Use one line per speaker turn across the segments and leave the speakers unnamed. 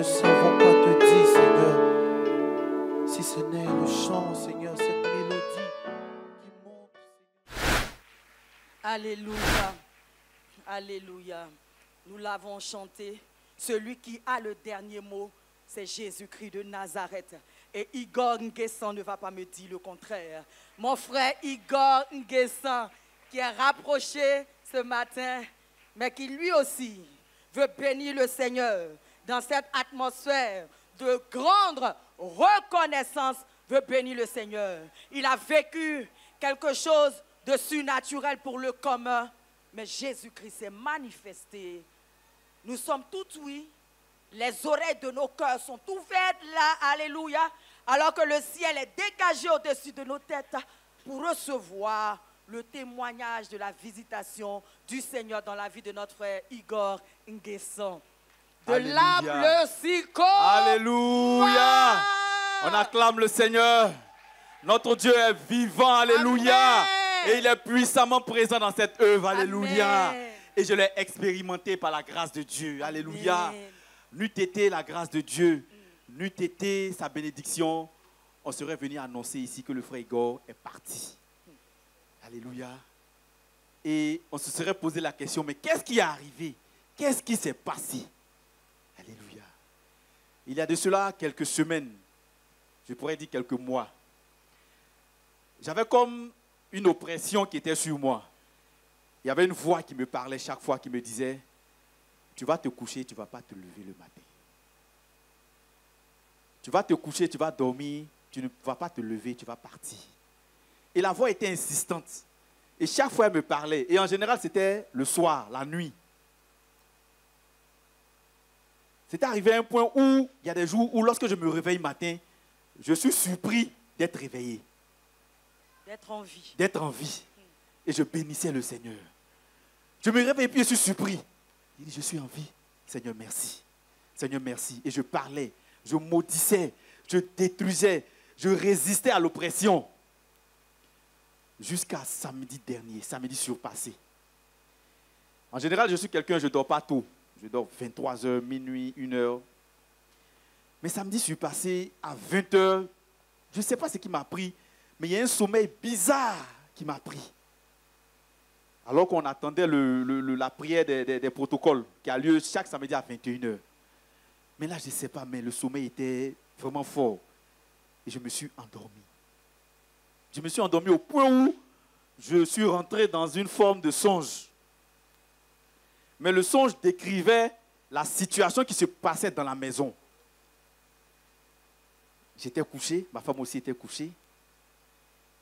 savons quoi te dire, Seigneur. Si ce n'est le chant, Seigneur, cette mélodie qui monte, Seigneur.
Alléluia. Alléluia. Nous l'avons chanté. Celui qui a le dernier mot, c'est Jésus-Christ de Nazareth. Et Igor Nguessan ne va pas me dire le contraire. Mon frère Igor Nguessan, qui est rapproché ce matin, mais qui lui aussi veut bénir le Seigneur dans cette atmosphère de grande reconnaissance, veut bénir le Seigneur. Il a vécu quelque chose de surnaturel pour le commun, mais Jésus-Christ s'est manifesté. Nous sommes tous oui. Les oreilles de nos cœurs sont ouvertes là, alléluia, alors que le ciel est dégagé au-dessus de nos têtes pour recevoir le témoignage de la visitation du Seigneur dans la vie de notre frère Igor Nguessan. De l'âme Sico.
Alléluia. On acclame le Seigneur. Notre Dieu est vivant, alléluia.
Amen.
Et il est puissamment présent dans cette œuvre, alléluia.
Amen.
Et je l'ai expérimenté par la grâce de Dieu, alléluia.
Amen.
N'eût été la grâce de Dieu, n'eût été sa bénédiction, on serait venu annoncer ici que le frère Igor est parti. Alléluia. Et on se serait posé la question, mais qu'est-ce qui est arrivé? Qu'est-ce qui s'est passé? Alléluia. Il y a de cela quelques semaines, je pourrais dire quelques mois, j'avais comme une oppression qui était sur moi. Il y avait une voix qui me parlait chaque fois, qui me disait, tu vas te coucher, tu ne vas pas te lever le matin. Tu vas te coucher, tu vas dormir, tu ne vas pas te lever, tu vas partir. Et la voix était insistante. Et chaque fois, elle me parlait. Et en général, c'était le soir, la nuit. C'était arrivé à un point où, il y a des jours où, lorsque je me réveille matin, je suis surpris d'être réveillé.
D'être en vie.
D'être en vie. Et je bénissais le Seigneur. Je me réveille et puis je suis surpris. Il dit, je suis en vie. Seigneur, merci. Seigneur, merci. Et je parlais, je maudissais, je détruisais, je résistais à l'oppression. Jusqu'à samedi dernier, samedi surpassé. En général, je suis quelqu'un, je ne dors pas tôt. Je dors 23h, minuit, 1h. Mais samedi surpassé, à 20h, je ne sais pas ce qui m'a pris, mais il y a un sommeil bizarre qui m'a pris. Alors qu'on attendait la prière des protocoles qui a lieu chaque samedi à 21h. Mais là, je ne sais pas, mais le sommeil était vraiment fort. Et je me suis endormi. Je me suis endormi au point où je suis rentré dans une forme de songe. Mais le songe décrivait la situation qui se passait dans la maison. J'étais couché, ma femme aussi était couchée.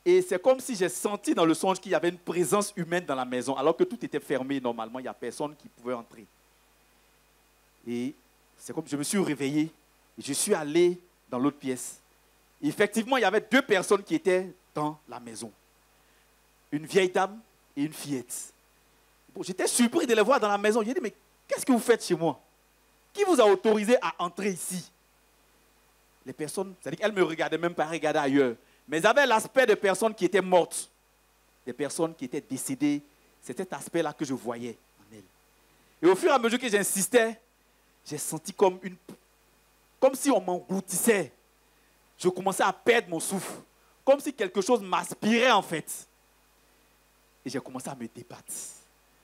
Et c'est comme si j'ai senti dans le songe qu'il y avait une présence humaine dans la maison, alors que tout était fermé normalement, il n'y a personne qui pouvait entrer. Et c'est comme je me suis réveillé, et je suis allé dans l'autre pièce. Et effectivement, il y avait 2 personnes qui étaient dans la maison. Une vieille dame et une fillette. Bon, j'étais surpris de les voir dans la maison. J'ai dit, mais qu'est-ce que vous faites chez moi? Qui vous a autorisé à entrer ici? Les personnes, c'est-à-dire qu'elles ne me regardaient même pas, regardaient ailleurs. Mais elles avaient l'aspect de personnes qui étaient mortes. Des personnes qui étaient décédées. C'était cet aspect-là que je voyais en elles. Et au fur et à mesure que j'insistais, j'ai senti comme si on m'engloutissait. Je commençais à perdre mon souffle. Comme si quelque chose m'aspirait en fait. Et j'ai commencé à me débattre.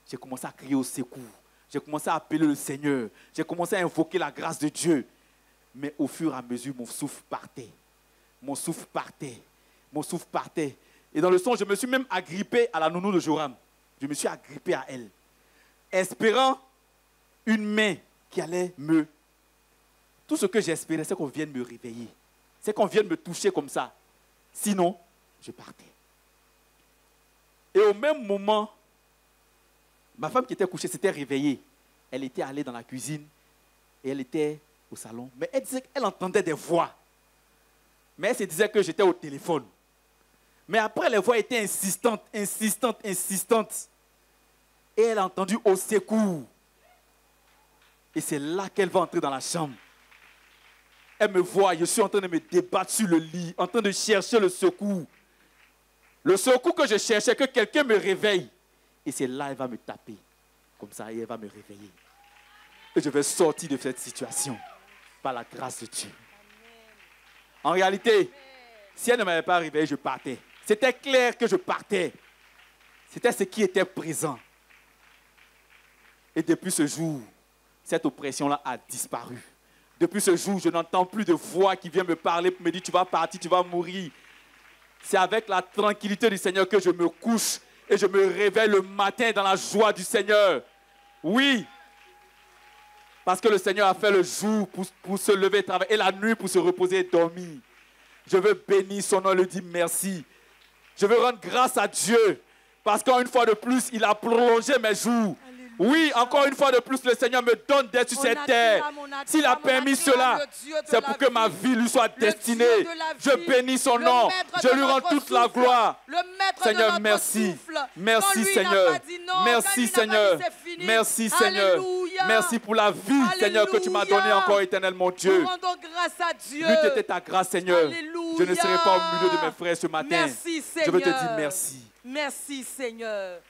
J'ai commencé à crier au secours. J'ai commencé à appeler le Seigneur. J'ai commencé à invoquer la grâce de Dieu. Mais au fur et à mesure, mon souffle partait. Mon souffle partait. Mon souffle partait. Et dans le son, je me suis même agrippé à la nounou de Joram. Je me suis agrippé à elle. Espérant une main qui allait me... Tout ce que j'espérais, c'est qu'on vienne me réveiller. C'est qu'on vienne me toucher comme ça. Sinon, je partais. Et au même moment, ma femme qui était couchée s'était réveillée. Elle était allée dans la cuisine et elle était au salon. Mais elle disait qu'elle entendait des voix. Mais elle se disait que j'étais au téléphone. Mais après, les voix étaient insistantes, insistantes, insistantes. Et elle a entendu au secours. Et c'est là qu'elle va entrer dans la chambre. Elle me voit, je suis en train de me débattre sur le lit, en train de chercher le secours. Le secours que je cherchais, que quelqu'un me réveille. Et c'est là qu'elle va me taper. Comme ça, et elle va me réveiller. Et je vais sortir de cette situation. par la grâce de Dieu. En réalité, si elle ne m'avait pas réveillé, je partais. C'était clair que je partais. C'était ce qui était présent. Et depuis ce jour, cette oppression-là a disparu. Depuis ce jour, je n'entends plus de voix qui vient me parler pour me dire tu vas partir, tu vas mourir. C'est avec la tranquillité du Seigneur que je me couche et je me réveille le matin dans la joie du Seigneur. Oui, parce que le Seigneur a fait le jour pour se lever et travailler et la nuit pour se reposer et dormir. Je veux bénir son nom et lui dire merci. Je veux rendre grâce à Dieu parce qu'une fois de plus, il a prolongé mes jours. Oui, encore une fois de plus, le Seigneur me donne d'être sur cette terre. S'il a permis cela, c'est pour que ma vie lui soit destinée. Je bénis son nom. Je lui rends toute la gloire. Seigneur, merci. Merci, Seigneur. Merci, Seigneur. Merci, Seigneur. Merci pour la vie, Seigneur, que tu m'as donnée encore, éternel, mon Dieu.
Nous rendons grâce à Dieu.
Lutte était ta grâce, Seigneur.
Alléluia.
Je ne serai pas au milieu de mes frères ce matin.
Merci, Seigneur.
Je veux te dire merci.
Merci, Seigneur.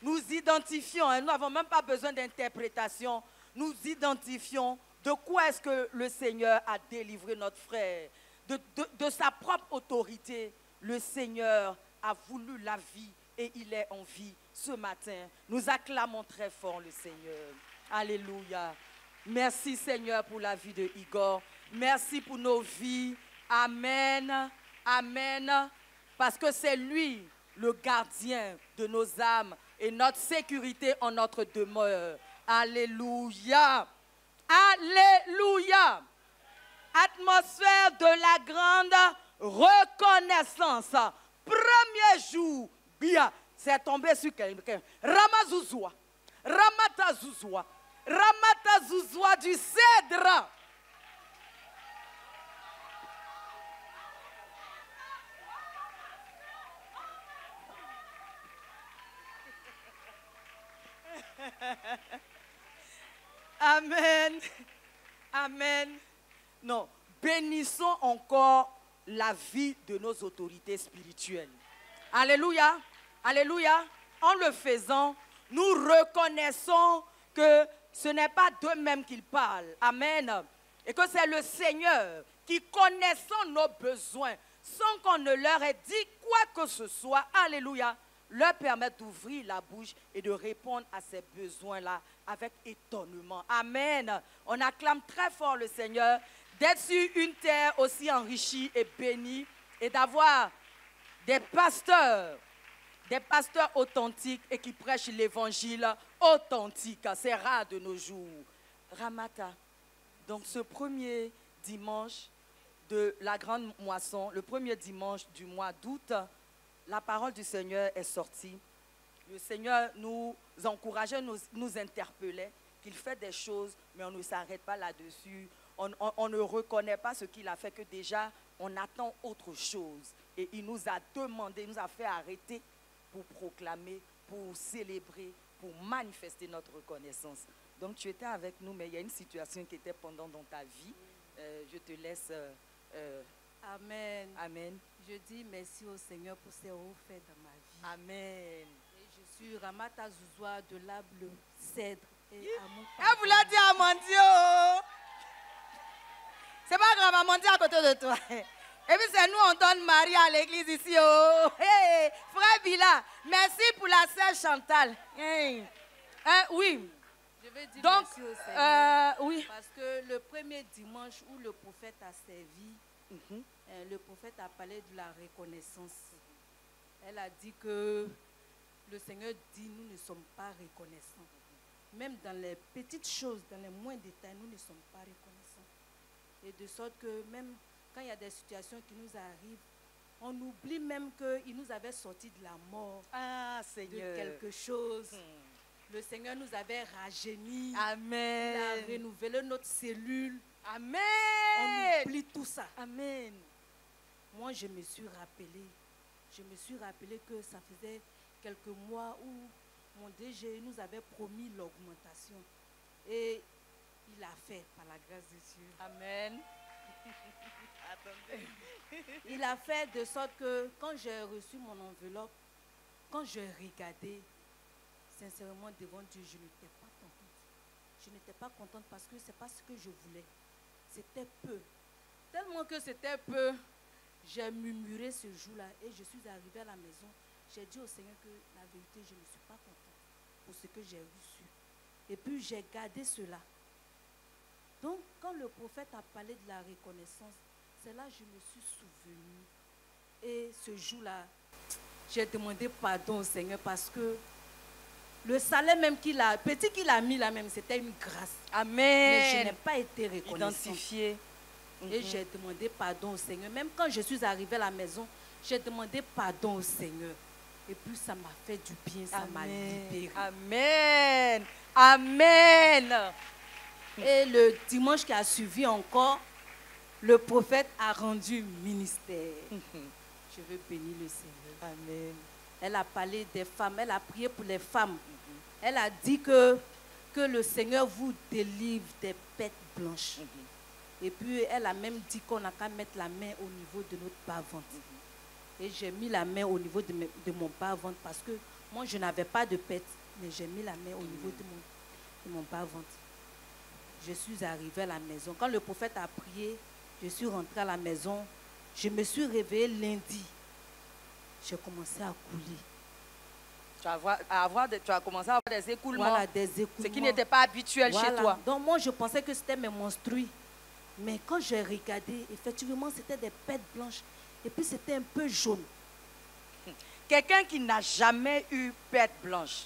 Nous identifions, nous n'avons même pas besoin d'interprétation, nous identifions de quoi est-ce que le Seigneur a délivré notre frère. De sa propre autorité, le Seigneur a voulu la vie et il est en vie ce matin. Nous acclamons très fort le Seigneur. Alléluia. Merci Seigneur pour la vie de Igor. Merci pour nos vies. Amen. Amen. Parce que c'est lui le gardien de nos âmes et notre sécurité en notre demeure. Alléluia. Alléluia. Atmosphère de la grande reconnaissance. Premier jour, bien, c'est tombé sur quelqu'un. Ramazouzoua. Ramatazouzoua. Ramatazouzoua du cèdre. Amen. Amen. Non, bénissons encore la vie de nos autorités spirituelles. Alléluia. Alléluia. En le faisant, nous reconnaissons que ce n'est pas d'eux-mêmes qu'ils parlent. Amen. Et que c'est le Seigneur qui, connaissant nos besoins, sans qu'on ne leur ait dit quoi que ce soit, alléluia, leur permet d'ouvrir la bouche et de répondre à ces besoins-là avec étonnement. Amen. On acclame très fort le Seigneur d'être sur une terre aussi enrichie et bénie et d'avoir des pasteurs authentiques et qui prêchent l'évangile authentique. C'est rare de nos jours. Ramata, donc ce premier dimanche de la grande moisson, le premier dimanche du mois d'août, la parole du Seigneur est sortie. Le Seigneur nous encourageait, nous interpellait, qu'il fait des choses, mais on ne s'arrête pas là-dessus. On ne reconnaît pas ce qu'il a fait, que déjà, on attend autre chose. Et il nous a demandé, il nous a fait arrêter pour proclamer, pour célébrer, pour manifester notre reconnaissance. Donc, tu étais avec nous, mais il y a une situation qui était pendant dans ta vie. Je te laisse...
Amen.
Amen.
Je dis merci au Seigneur pour ses hauts faits dans ma vie.
Amen.
Et je suis Ramata Zouzoua de l'arbre cèdre. Et
elle vous l'a dit à Amandio. C'est pas grave, Amandio à côté de toi. Et puis c'est nous, on donne Marie à l'église ici. Oh. Hey, frère Bila, merci pour la sœur Chantal. Hey. Oui.
Je veux dire
donc,
merci au Seigneur.
Oui.
Parce que le premier dimanche où le prophète a servi, le prophète a parlé de la reconnaissance. Elle a dit que le Seigneur dit nous ne sommes pas reconnaissants. Même dans les petites choses, dans les moindres détails, nous ne sommes pas reconnaissants. Et de sorte que même quand il y a des situations qui nous arrivent, on oublie même qu'il nous avait sortis de la mort,
Seigneur,
de quelque chose. Le Seigneur nous avait rajeunis.
Amen.
Il a renouvelé notre cellule.
Amen.
On oublie tout ça.
Amen.
Moi, je me suis rappelé que ça faisait quelques mois où mon DG nous avait promis l'augmentation. Et il a fait par la grâce de Dieu.
Amen.
Il a fait de sorte que quand j'ai reçu mon enveloppe, quand j'ai regardé, sincèrement devant Dieu, je n'étais pas contente. Je n'étais pas contente parce que ce n'est pas ce que je voulais. c'était peu. Tellement que c'était peu, j'ai murmuré ce jour-là et je suis arrivée à la maison. J'ai dit au Seigneur que la vérité, je ne suis pas contente pour ce que j'ai reçu. Et puis j'ai gardé cela. Donc, quand le prophète a parlé de la reconnaissance, c'est là que je me suis souvenue. Et ce jour-là, j'ai demandé pardon au Seigneur parce que le salaire même petit qu'il a mis là même, c'était une grâce.
Amen.
Mais je n'ai pas été reconnaissante.
Identifié.
Et j'ai demandé pardon au Seigneur. Même quand je suis arrivée à la maison, j'ai demandé pardon au Seigneur. Et puis ça m'a fait du bien, ça m'a libérée.
Amen. Amen.
Et le dimanche qui a suivi encore, le prophète a rendu ministère. Je veux bénir le Seigneur.
Amen.
Elle a parlé des femmes, elle a prié pour les femmes. Elle a dit que le Seigneur vous délivre des bêtes blanches. Et puis elle a même dit qu'on n'a qu'à mettre la main au niveau de notre bas-ventre. Et j'ai mis la main au niveau de mon bas-ventre parce que moi je n'avais pas de pète, mais j'ai mis la main au niveau de mon bas-ventre. Je suis arrivée à la maison. Quand le prophète a prié, je suis rentrée à la maison. Je me suis réveillée lundi. J'ai commencé à couler.
Tu as commencé à avoir des écoulements.
Voilà, des écoulements.
Ce qui n'était pas habituel chez toi.
Donc moi, je pensais que c'était mes menstrues. Mais quand j'ai regardé, effectivement, c'était des pètes blanches. Et puis, c'était un peu jaune.
Quelqu'un qui n'a jamais eu pète blanche.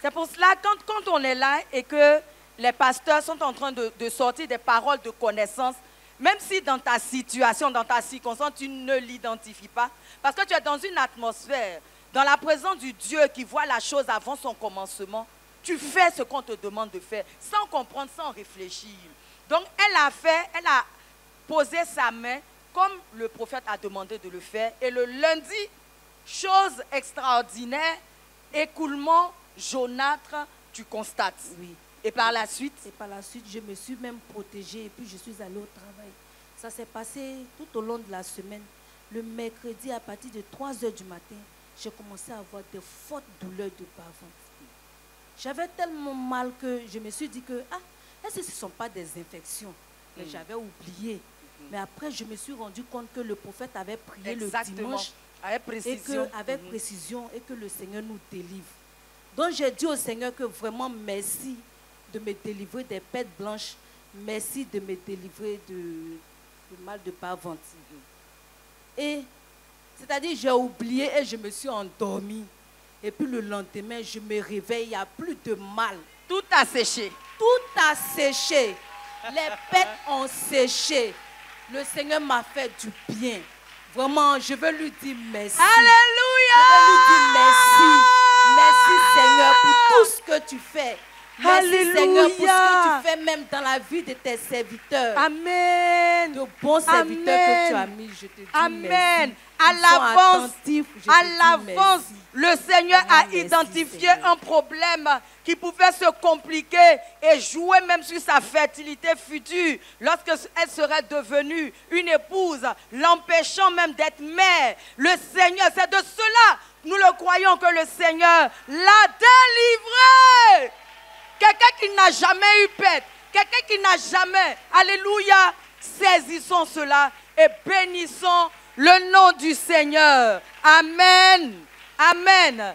C'est pour cela, quand on est là et que les pasteurs sont en train de sortir des paroles de connaissance, même si dans ta situation, dans ta circonstance, tu ne l'identifies pas, parce que tu es dans une atmosphère, dans la présence du Dieu qui voit la chose avant son commencement, tu fais ce qu'on te demande de faire, sans comprendre, sans réfléchir. Donc, elle a posé sa main, comme le prophète a demandé de le faire, et le lundi, chose extraordinaire, écoulement jaunâtre, tu constates.
Oui.
Et par la suite?
Et par la suite, je me suis même protégée et puis je suis allée au travail. Ça s'est passé tout au long de la semaine. Le mercredi, à partir de 3 h du matin, j'ai commencé à avoir de fortes douleurs de bas-ventre. J'avais tellement mal que je me suis dit que, est-ce que ce ne sont pas des infections? Mais j'avais oublié. Mais après, je me suis rendu compte que le prophète avait prié le dimanche.
Avec précision.
Avec précision et que le Seigneur nous délivre. Donc j'ai dit au Seigneur que vraiment merci de me délivrer des pètes blanches. Merci de me délivrer de mal de bas-ventre. Et c'est-à-dire j'ai oublié et je me suis endormie. Et puis le lendemain, je me réveille, il n'y a plus de mal.
Tout a séché.
Tout a séché. Les pètes ont séché. Le Seigneur m'a fait du bien. Vraiment, je veux lui dire merci.
Alléluia!
Je veux lui dire merci. Merci Seigneur pour tout ce que tu fais. Merci
Alléluia.
Seigneur pour ce que tu fais même dans la vie de tes serviteurs.
Amen.
De bons serviteurs que tu as mis, je te dis
Amen.
merci.
À l'avance,
merci.
le Seigneur a
Merci,
identifié
Seigneur.
un problème qui pouvait se compliquer et jouer même sur sa fertilité future lorsqu'elle serait devenue une épouse, l'empêchant même d'être mère. Le Seigneur, c'est de cela, nous le croyons, que le Seigneur l'a délivré. Quelqu'un qui n'a jamais eu pète, quelqu'un qui n'a jamais, alléluia, saisissons cela et bénissons le nom du Seigneur. Amen. Amen.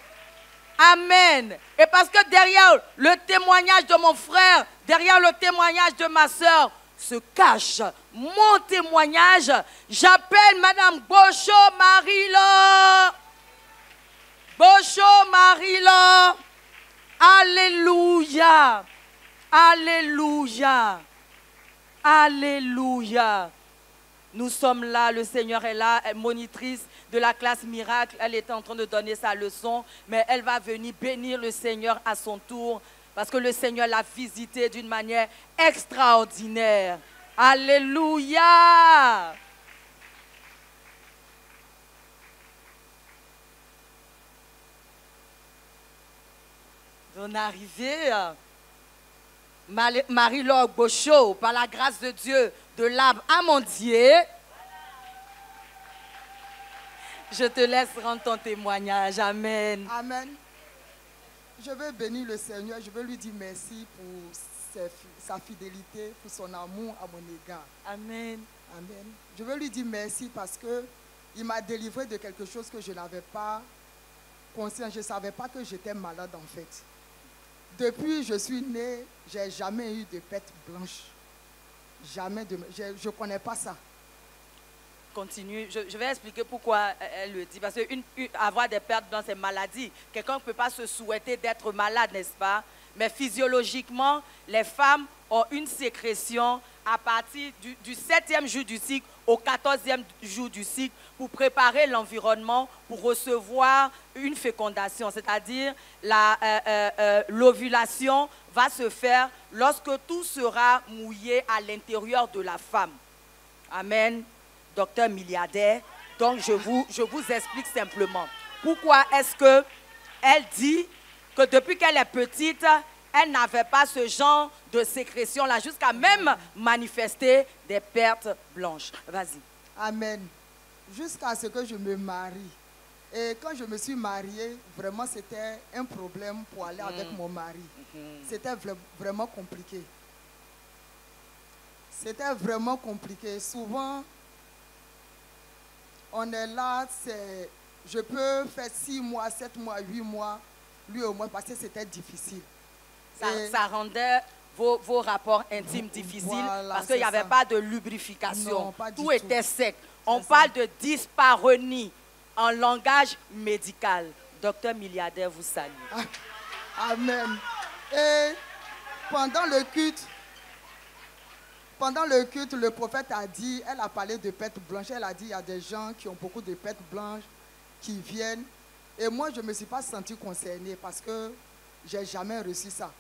Amen. Et parce que derrière le témoignage de mon frère, derrière le témoignage de ma soeur, se cache mon témoignage, j'appelle Madame Bocho Marilo. Bocho Marilo. Alléluia. Alléluia. Alléluia. Nous sommes là, le Seigneur est là, elle est monitrice de la classe miracle. Elle était en train de donner sa leçon, mais elle va venir bénir le Seigneur à son tour parce que le Seigneur l'a visité d'une manière extraordinaire. Alléluia. On est arrivé, Marie-Laure Bocho, par la grâce de Dieu, de l'Arbre Amandier. Je te laisse rendre ton témoignage. Amen.
Amen. Je veux bénir le Seigneur, je veux lui dire merci pour sa fidélité, pour son amour à mon égard.
Amen.
Amen. Je veux lui dire merci parce qu'il m'a délivré de quelque chose que je n'avais pas conscience. Je ne savais pas que j'étais malade en fait. Depuis que je suis née, je n'ai jamais eu de pète blanche. Jamais de... Je ne connais pas ça.
Continue. Je vais expliquer pourquoi elle le dit. Parce que avoir des pertes dans ces maladies, quelqu'un ne peut pas se souhaiter d'être malade, n'est-ce pas? Mais physiologiquement, les femmes ont une sécrétion à partir du 7e jour du cycle au 14e jour du cycle pour préparer l'environnement pour recevoir une fécondation. C'est-à-dire l'ovulation va se faire lorsque tout sera mouillé à l'intérieur de la femme. Amen. Docteur milliardaire. Donc, je vous explique simplement. Pourquoi est-ce qu'elle dit que depuis qu'elle est petite, elle n'avait pas ce genre de sécrétion-là, jusqu'à même manifester des pertes blanches. Vas-y.
Amen. Jusqu'à ce que je me marie. Et quand je me suis mariée, vraiment, c'était un problème pour aller avec mon mari. C'était vraiment compliqué. C'était vraiment compliqué. Souvent, on est là, je peux faire 6 mois, 7 mois, 8 mois, lui au moins, parce que c'était difficile.
Ça rendait vos rapports intimes difficiles, voilà, parce qu'il n'y avait pas de lubrification. Non, tout était sec. On parle de dyspareunie en langage médical. Docteur milliardaire vous salue.
Amen. Et pendant le culte, le prophète a dit, elle a parlé de pète blanche, elle a dit il y a des gens qui ont beaucoup de pètes blanches qui viennent. Et moi, je ne me suis pas sentie concernée parce que je n'ai jamais reçu ça.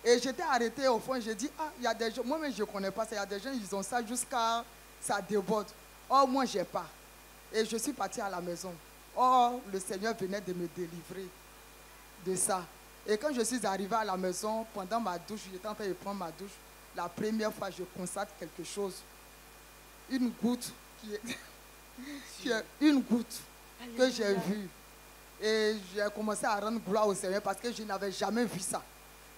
Et j'étais arrêtée au fond, j'ai dit, il y a des gens, moi-même je ne connais pas ça, il y a des gens, ils ont ça jusqu'à ça déborde. Or, moi, je n'ai pas. Et je suis partie à la maison. Or, le Seigneur venait de me délivrer de ça. Et quand je suis arrivée à la maison, pendant ma douche, j'étais en train de prendre ma douche, la première fois, je constate quelque chose. Une goutte une goutte que j'ai vue. Et j'ai commencé à rendre gloire au Seigneur parce que je n'avais jamais vu ça.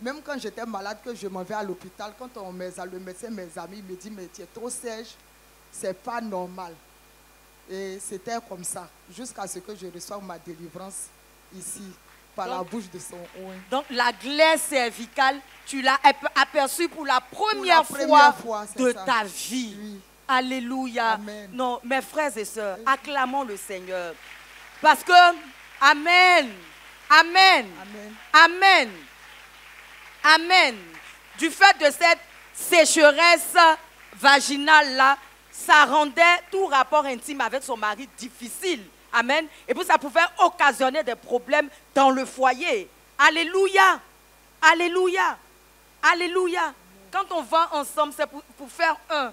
Même quand j'étais malade, que je m'en vais à l'hôpital, quand le médecin, mes amis, me dit, mais tu es trop sèche, c'est pas normal. Et c'était comme ça, jusqu'à ce que je reçoive ma délivrance ici, par la bouche de son oint.
Donc la glaire cervicale, tu l'as aperçue pour la première fois de ta vie. Oui. Alléluia.
Amen.
Non, mes frères et sœurs, acclamons le Seigneur. Parce que, Amen, Amen,
Amen,
Amen, Amen. Du fait de cette sécheresse vaginale-là, ça rendait tout rapport intime avec son mari difficile. Amen. Et puis ça pouvait occasionner des problèmes dans le foyer. Alléluia. Alléluia. Alléluia. Quand on va ensemble, c'est pour faire un,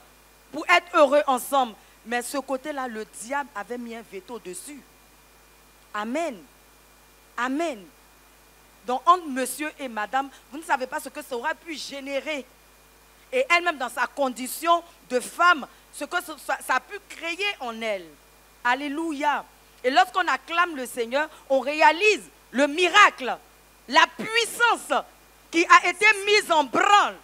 pour être heureux ensemble. Mais ce côté-là, le diable avait mis un veto dessus. Amen. Amen. Donc entre monsieur et madame, vous ne savez pas ce que ça aurait pu générer. Et elle-même, dans sa condition de femme, ce que ça a pu créer en elle. Alléluia. Et lorsqu'on acclame le Seigneur, on réalise le miracle, la puissance qui a été mise en branle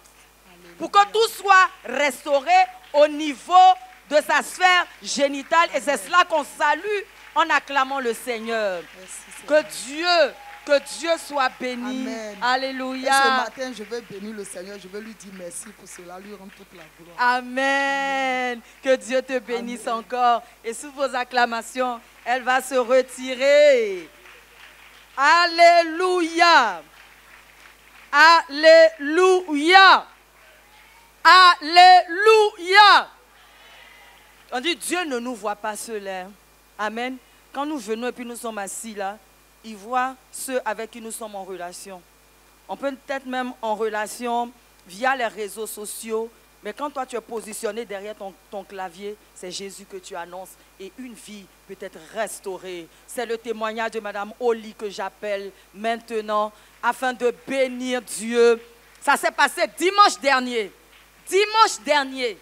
pour que tout soit restauré au niveau de sa sphère génitale. Et c'est cela qu'on salue en acclamant le Seigneur.
Merci,
Que Dieu soit béni.
Amen.
Alléluia.
Et ce matin, je veux bénir le Seigneur. Je veux lui dire merci pour cela. Lui rendre toute la gloire.
Amen. Que Dieu te bénisse encore. Et sous vos acclamations, elle va se retirer. Alléluia. Alléluia. Alléluia. On dit Dieu ne nous voit pas seuls. Amen. Quand nous venons et puis nous sommes assis là, il voit ceux avec qui nous sommes en relation. On peut peut-être même en relation via les réseaux sociaux, mais quand toi tu es positionné derrière ton clavier, c'est Jésus que tu annonces et une vie peut être restaurée. C'est le témoignage de Madame Oli que j'appelle maintenant afin de bénir Dieu. Ça s'est passé dimanche dernier. Dimanche dernier.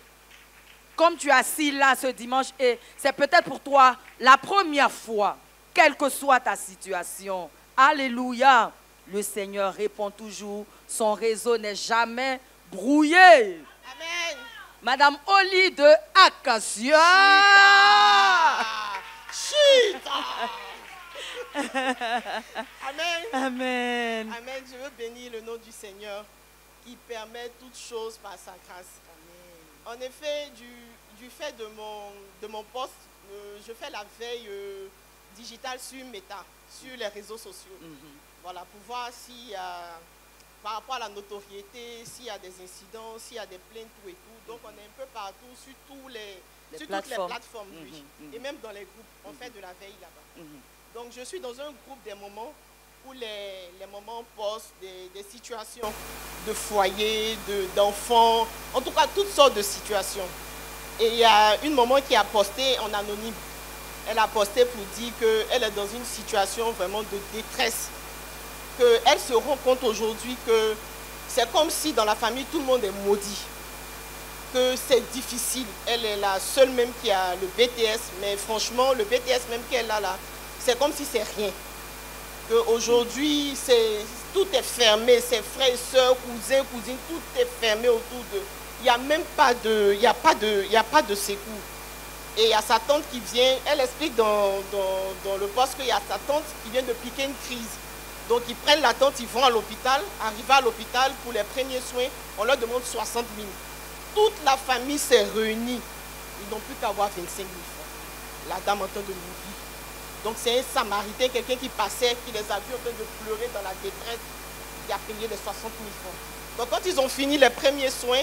Comme tu es assis là ce dimanche et c'est peut-être pour toi la première fois. Quelle que soit ta situation. Alléluia. Le Seigneur répond toujours. Son réseau n'est jamais brouillé.
Amen.
Madame Oli de Acacia.
Chita. Amen.
Amen.
Amen. Je veux bénir le nom du Seigneur qui permet toutes choses par sa grâce. En effet, du fait de mon poste, je fais la veille digitale sur Meta, sur les réseaux sociaux. Voilà, pour voir s'il y a, par rapport à la notoriété, s'il y a des incidents, s'il y a des plaintes, tout et tout. Donc on est un peu partout sur toutes les plateformes. Oui. Et même dans les groupes, on fait de la veille là-bas. Donc je suis dans un groupe des moments où les mamans postent des situations de foyer, d'enfants, en tout cas toutes sortes de situations. Et il y a une maman qui a posté en anonyme. Elle a posté pour dire qu'elle est dans une situation vraiment de détresse. Qu'elle se rend compte aujourd'hui que c'est comme si dans la famille tout le monde est maudit. Que c'est difficile. Elle est la seule même qui a le BTS, mais franchement le BTS même qu'elle a là, c'est comme si c'est rien. Qu'aujourd'hui tout est fermé, ses frères et sœurs, cousins, cousines, tout est fermé autour d'eux. Il n'y a même pas de, il y a pas de secours. Et il y a sa tante qui vient, elle explique dans le poste qu'il y a sa tante qui vient de piquer une crise. Donc ils prennent la tante, ils vont à l'hôpital. Arrivés à l'hôpital pour les premiers soins, on leur demande 60 000. Toute la famille s'est réunie. Ils n'ont plus qu'à avoir 25 000 francs. La dame entend de mourir. Donc c'est un Samaritain, quelqu'un qui passait, qui les a vus en train de pleurer dans la détresse, qui a payé les 60 000 francs. Donc quand ils ont fini les premiers soins,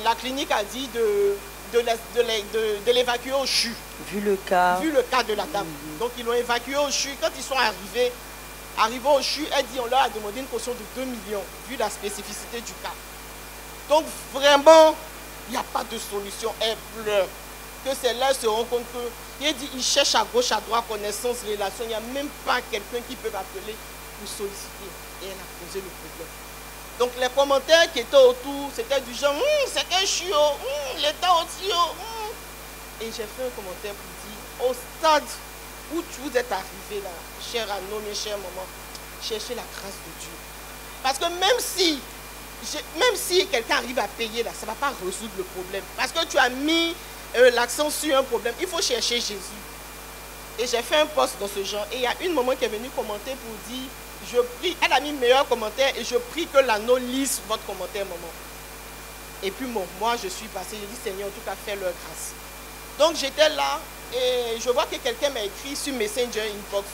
la clinique a dit de l'évacuer au CHU.
Vu le cas
de la dame. Donc ils l'ont évacué au CHU. Quand ils sont arrivés au CHU, elle dit on leur a demandé une caution de 2 millions, vu la spécificité du cas. Donc vraiment, il n'y a pas de solution. Elle pleure. Que c'est là, elle se rend compte que, il dit, il cherche à gauche, à droite, connaissance, relation. Il n'y a même pas quelqu'un qui peut appeler pour solliciter. Et elle a posé le problème. Donc les commentaires qui étaient autour, c'était du genre, c'est qu'un chiot, l'État aussi, Et j'ai fait un commentaire pour dire, au stade où vous êtes arrivé là, cher Anno, mes chers mamans, cherchez la grâce de Dieu. Parce que même si quelqu'un arrive à payer là, ça ne va pas résoudre le problème. Parce que tu as mis l'accent sur un problème, il faut chercher Jésus. Et j'ai fait un post dans ce genre. Et il y a une maman qui est venue commenter pour dire, je prie, elle a mis meilleur commentaire et je prie que l'anneau lise votre commentaire, maman. Et puis moi, je suis passée, j'ai dit, Seigneur, en tout cas, fais leur grâce. Donc j'étais là et je vois que quelqu'un m'a écrit sur Messenger Inbox.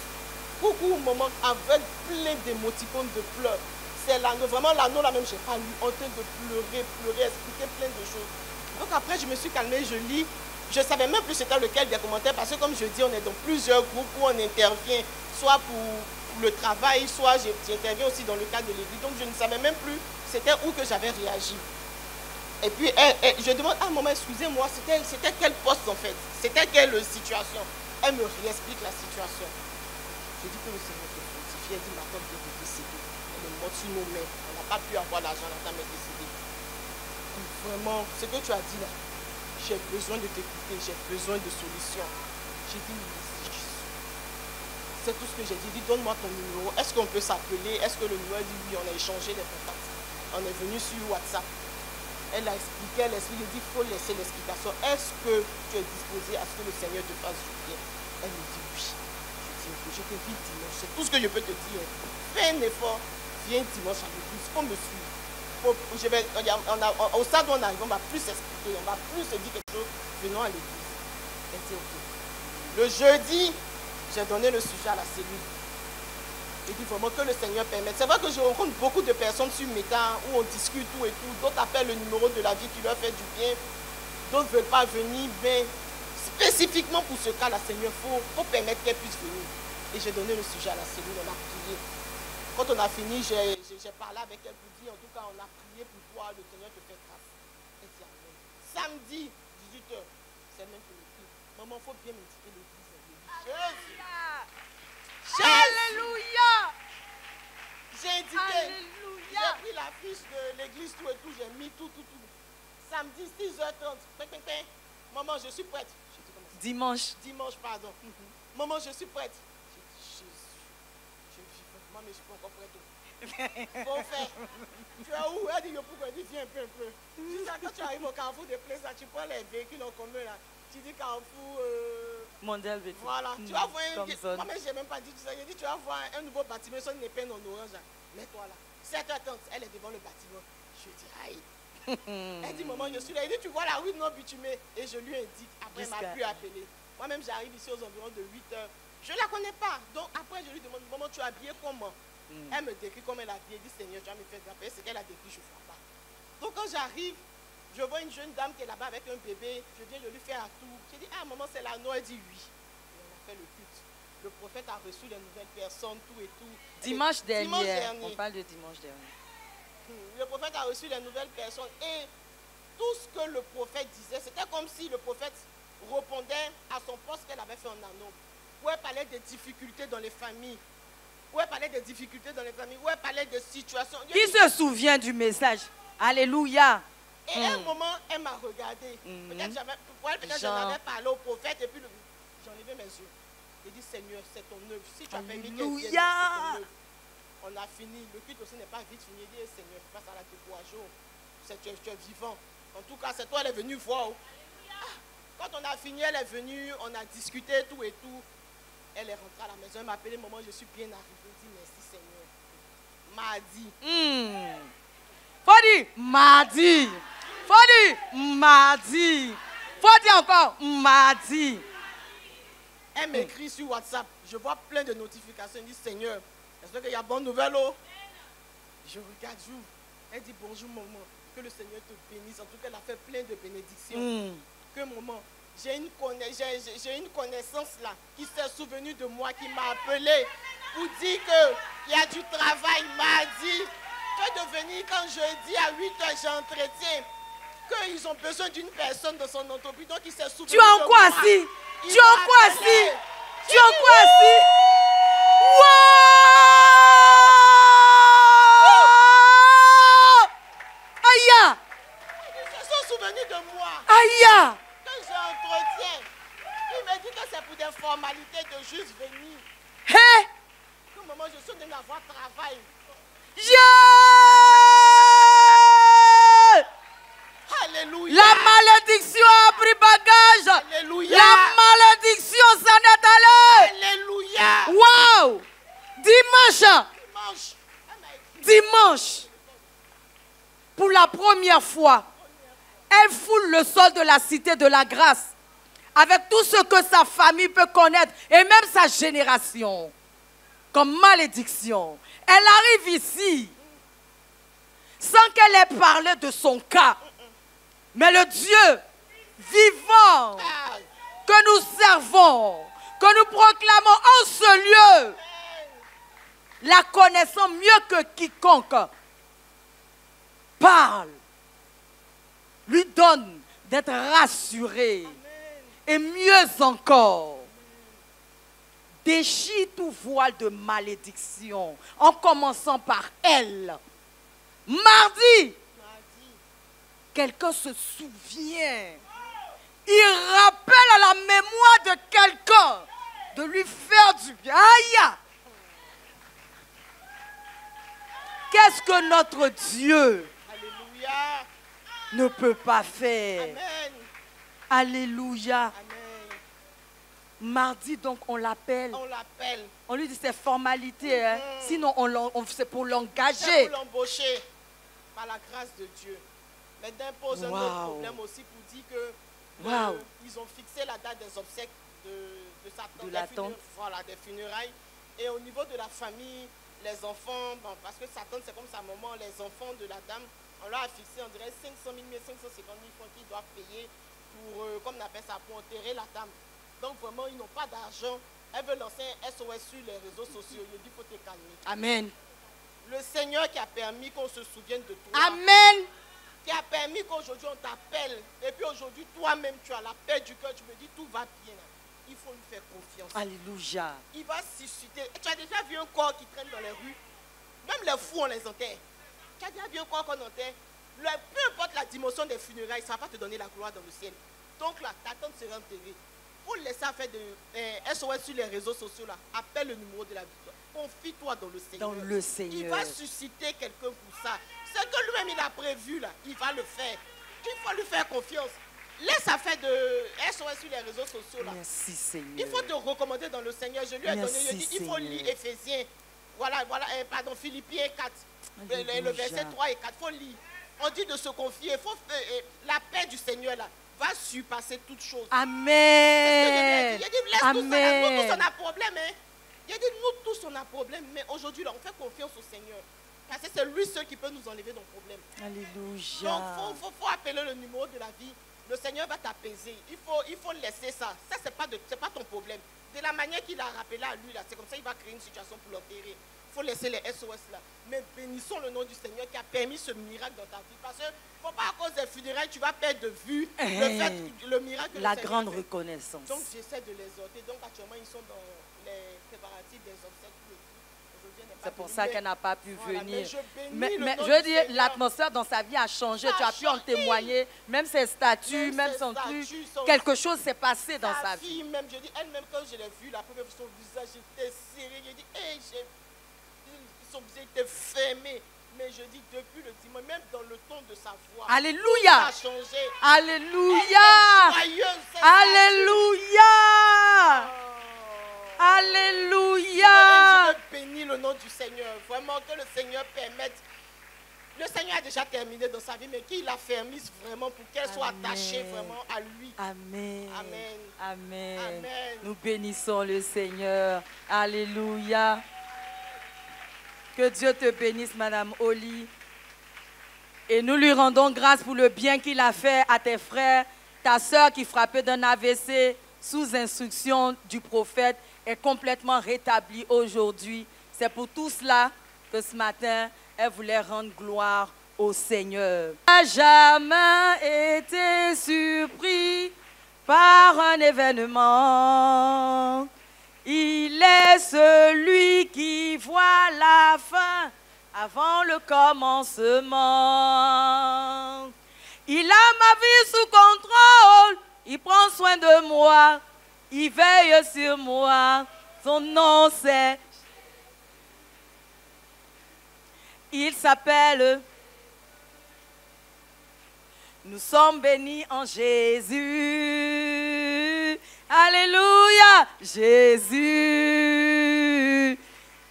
Coucou, maman, avec plein d'émoticônes de pleurs. C'est l'anneau, vraiment l'anneau là même, je n'ai pas lu, en train de pleurer, expliquer plein de choses. Donc après, je me suis calmée, je lis. Je ne savais même plus c'était lequel des commentaires parce que comme je dis, on est dans plusieurs groupes où on intervient, soit pour le travail, soit j'interviens aussi dans le cadre de l'église. Donc je ne savais même plus c'était où que j'avais réagi. Et puis je demande, maman, excusez-moi, c'était quel poste en fait? C'était quelle situation? Elle me réexplique la situation. Je dis que le Seigneur te fortifie. Elle dit, ma femme vient de décéder. Elle est morte sur nos mains. On n'a pas pu avoir l'argent, la dame est décédée. Vraiment, ce que tu as dit là, j'ai besoin de t'écouter, j'ai besoin de solutions. J'ai dit, c'est tout ce que j'ai dit. Donne-moi ton numéro. Est-ce qu'on peut s'appeler? Est-ce que le numéro dit oui? On a échangé les contacts. On est venu sur WhatsApp. Elle a expliqué, elle explique, elle dit, il faut laisser l'explication. Est-ce que tu es disposé à ce que le Seigneur te fasse du bien? Elle me dit oui. Je dis, je t'invite dimanche. C'est tout ce que je peux te dire. Fais un effort. Viens dimanche à l'église. Faut me suivre. Au stade où on arrive, on va plus expliquer, on va plus se dire quelque chose, venons à l'église. Elle dit ok. Le jeudi, j'ai donné le sujet à la cellule. Je dis vraiment que le Seigneur permette. C'est vrai que je rencontre beaucoup de personnes sur Meta où on discute tout et tout. D'autres appellent le numéro de la vie qui leur fait du bien. D'autres ne veulent pas venir. Mais spécifiquement pour ce cas, la Seigneur, il faut permettre qu'elle puisse venir. Et j'ai donné le sujet à la cellule, on a prié. Quand on a fini, j'ai parlé avec elle pour dire, en tout cas, on a prié pour toi, le Seigneur te fait grâce. Elle dit amen. Samedi, 18h, c'est même pour le prix. Maman, il faut bien m'indiquer l'église. Jésus.
Alléluia.
J'ai indiqué. J'ai pris la fiche de l'église, tout et tout, j'ai mis tout. Samedi, 6h30. Maman, je suis prête. Dimanche, pardon. Maman, je suis prête. J'ai dit, Jésus. Je vis vraiment mais je suis pas encore prête. Faut faire. Tu es où? Elle dit, pourquoi? Elle dit, viens un peu. Je dis, quand tu arrives au carrefour des places, là, tu prends les véhicules en commun, là. Tu dis carrefour.
Mondial véhicule.
Voilà. Tu vas voir
Thompson.
moi, mais j'ai même pas dit tout ça. J'ai dit, tu vas voir un nouveau bâtiment, son épine en orange, là. Mets-toi là. 7h30, elle est devant le bâtiment. Je dis, aïe. Elle dit, maman, je suis là. Elle dit, tu vois la rue non bitumée. Et je lui indique. Après, elle m'a plus appelé. Moi-même, j'arrive ici aux environs de 8h. Je ne la connais pas. Donc, après, je lui demande, maman, tu es habillée comment? Elle me décrit comme elle est habillée. Elle dit, Seigneur, tu vas me faire grapper. Ce qu'elle a décrit, je ne vois pas. Donc, quand j'arrive, je vois une jeune dame qui est là-bas avec un bébé. Je viens de lui faire un tour. Je dis, ah, maman, c'est la Noël. Elle dit, oui. Et on a fait le culte. Le prophète a reçu les nouvelles personnes, tout et tout.
Dimanche dernier.
On
On parle de dimanche dernier.
Le prophète a reçu les nouvelles personnes et tout ce que le prophète disait, c'était comme si le prophète répondait à son poste qu'elle avait fait en anneau. Où elle parlait des difficultés dans les familles. Où elle parlait des difficultés dans les familles. Où elle parlait de situations.
Qui se souvient du message? Alléluia.
Et à un moment, elle m'a regardé. Peut-être j'en avais parlé au prophète et puis j'ai enlevé mes yeux. J'ai dit, Seigneur, c'est ton œuvre. Si tu as permis qu'elle vienne, c'est ton œuvre. On a fini. Le culte aussi n'est pas vite fini. Il dit, Seigneur, face à la décourager. Tu es vivant. En tout cas, c'est toi, elle est venue voir. Quand on a fini, elle est venue, on a discuté, tout et tout. Elle est rentrée à la maison, elle m'a appelé, maman, je suis bien arrivée. Je dis, merci Seigneur. Mardi.
Faut dire mardi. Faut dire mardi. Faut dire encore mardi.
Elle m'écrit sur WhatsApp. Je vois plein de notifications. Elle dit, Seigneur, est-ce qu'il y a bonne nouvelle? Je regarde, j'ouvre. Elle dit, bonjour maman. Que le Seigneur te bénisse. En tout cas, elle a fait plein de bénédictions. Que maman, j'ai une connaissance là qui s'est souvenue de moi, qui m'a appelé pour dire qu'il y a du travail mardi. Que de venir quand jeudi à 8h, j'ai entretien. Qu'ils ont besoin d'une personne dans son entreprise. Donc, il s'est souvenu
Tu es en quoi assis? Tu es en quoi assis? Tu es en quoi assis? Aïe!
Ils se sont souvenus de moi.
Aïe!
Que j'ai entretien. Il me dit que c'est pour des formalités de juste venir.
Hé!
Que maman, je suis de d'avoir travail. Alléluia.
La malédiction a pris bagage.
Alléluia.
La malédiction s'en est allée.
Alléluia.
Wow! Dimanche. Dimanche. Pour la première fois, elle foule le sol de la cité de la grâce avec tout ce que sa famille peut connaître et même sa génération comme malédiction. Elle arrive ici sans qu'elle ait parlé de son cas. Mais le Dieu vivant que nous servons, que nous proclamons en ce lieu, la connaissant mieux que quiconque, parle, lui donne d'être rassuré. Et mieux encore, déchire tout voile de malédiction en commençant par elle. Mardi, quelqu'un se souvient. Il rappelle à la mémoire de quelqu'un de lui faire du bien. Aïe! Qu'est-ce que notre Dieu
Alléluia.
ne peut pas faire?
Amen.
Alléluia.
Amen.
Mardi, donc, on l'appelle.
On l'appelle.
On lui dit c'est formalité. Hein. Sinon, c'est pour
C'est
l'engager.
pour l'embaucher. Par la grâce de Dieu. Mais d'impose un autre problème aussi pour dire que ils ont fixé la date des obsèques de sa tante.
De la tante.
Voilà, des funérailles. Et au niveau de la famille, les enfants, bon, parce que sa tante c'est comme sa maman, les enfants de la dame, on leur a fixé, on dirait 500 000, 550 000 francs qu'ils doivent payer pour, comme on appelle ça, pour enterrer la dame. Donc vraiment, ils n'ont pas d'argent. Elle veut lancer un SOS sur les réseaux sociaux. Il dit, il faut te calmer.
Amen.
Le Seigneur qui a permis qu'on se souvienne de toi.
Amen.
Qui a permis qu'aujourd'hui on t'appelle. Et puis aujourd'hui, toi-même, tu as la paix du cœur. Tu me dis, tout va bien. Il faut lui faire confiance.
Alléluia.
Il va susciter. Et tu as déjà vu un corps qui traîne dans les rues? Même les fous, on les enterre. Tu as déjà vu un corps qu'on enterre? Peu importe la dimension des funérailles, ça ne va pas te donner la gloire dans le ciel. Donc là, ta tante sera enterrée. Pour laisser faire de SOS sur les réseaux sociaux, là, appelle le numéro de la victoire. confie-toi dans le Seigneur.
Dans le
Il
Seigneur.
va susciter quelqu'un pour ça. Ce que lui-même il a prévu là, il va le faire. Il faut lui faire confiance. Laisse affaire de SOS sur les réseaux sociaux là.
Merci Seigneur.
Il faut te recommander dans le Seigneur. Je lui ai donné, je dis, il faut
Seigneur.
lire Éphésiens. Voilà, pardon, Philippiens 4, le
Alléluia.
verset 3 et 4. Il faut lire. On dit de se confier. Il faut la paix du Seigneur là va surpasser toute chose.
Amen.
Il a dit, laisse tout ça là. Nous
Amen.
tous on a problème. Hein. Il a dit, nous tous on a problème. Mais aujourd'hui là, on fait confiance au Seigneur. Parce que c'est lui seul qui peut nous enlever nos problèmes.
Alléluia.
Donc, faut appeler le numéro de la vie. Le Seigneur va t'apaiser. Il faut laisser ça. Ça, c'est pas ton problème. De la manière qu'il a rappelé à lui, là, c'est comme ça qu'il va créer une situation pour l'enterrer. Il faut laisser les SOS là. Mais bénissons le nom du Seigneur qui a permis ce miracle dans ta vie. Parce que faut pas à cause des funérailles, tu vas perdre de vue le miracle que
La
le Seigneur
grande
a fait.
reconnaissance.
Donc, j'essaie de les exhorter. Donc, actuellement, ils sont dans les préparatifs des obsèques.
C'est pour ça qu'elle n'a pas pu
Voilà,
venir.
mais
Mais
je
je veux
bénis
dire,
le nom du
l'atmosphère dans sa vie a changé.
Ça
Tu
a
as pu en
changé.
témoigner. Même ses statuts, même
ses
son
statuts,
truc.
son-
Quelque chose s'est passé dans sa
Sa
vie.
fille même, je dis, elle-même quand je l'ai vue la première fois, son visage était serré. Je dis, hey, son visage était fermé. Mais je dis, depuis le dimanche, même dans le ton de sa voix, ça
Alléluia.
a changé.
Alléluia.
Joyeuse, c'est
Alléluia.
ça.
Alléluia.
Je bénis le nom du Seigneur. Vraiment que le Seigneur permette. Le Seigneur a déjà terminé dans sa vie, mais qu'il la fermisse vraiment pour qu'elle soit
Amen.
attachée vraiment à lui.
Amen.
Amen.
Amen.
Amen.
Nous bénissons le Seigneur. Alléluia. Que Dieu te bénisse, Madame Oli. Et nous lui rendons grâce pour le bien qu'il a fait à tes frères. Ta sœur qui frappait d'un AVC sous instruction du prophète est complètement rétablie aujourd'hui. C'est pour tout cela que ce matin, elle voulait rendre gloire au Seigneur. N'a jamais été surpris par un événement. Il est celui qui voit la fin avant le commencement. Il a ma vie sous contrôle, il prend soin de moi, il veille sur moi. Son nom c'est... Il s'appelle... Nous sommes bénis en Jésus. Alléluia. Jésus.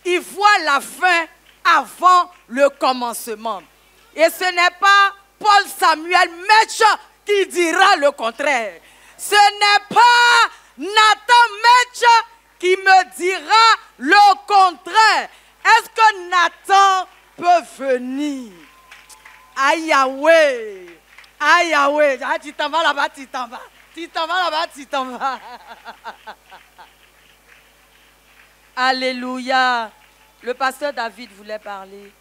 Il voit la fin avant le commencement. Et ce n'est pas Paul Samuel Metch qui dira le contraire. Ce n'est pas Nathan Metch qui me dira le contraire. Est-ce que Nathan peut venir? Aïe Yahweh. Aïe Yahweh. Ah, tu t'en vas là-bas, tu t'en vas. Tu t'en vas là-bas, tu t'en vas. Alléluia. Le pasteur David voulait parler.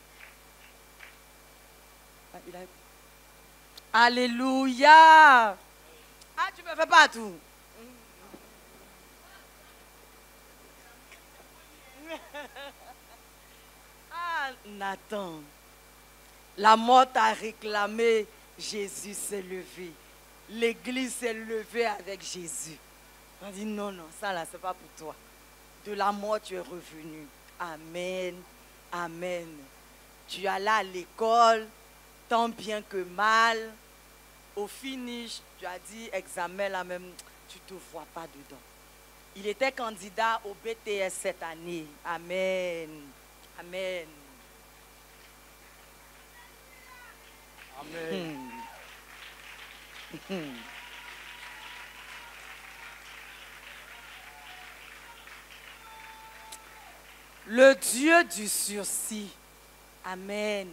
Alléluia. Ah, tu me fais pas tout. Ah, Nathan. La mort a réclamé, Jésus s'est levé. L'église s'est levée avec Jésus. On dit non, non, ça là, c'est pas pour toi. De la mort, tu es revenu. Amen. Amen. Tu allais à l'école, tant bien que mal. Au finish, tu as dit examen là même, tu ne te vois pas dedans. Il était candidat au BTS cette année. Amen. Amen.
Amen.
Le Dieu du sursis. Amen.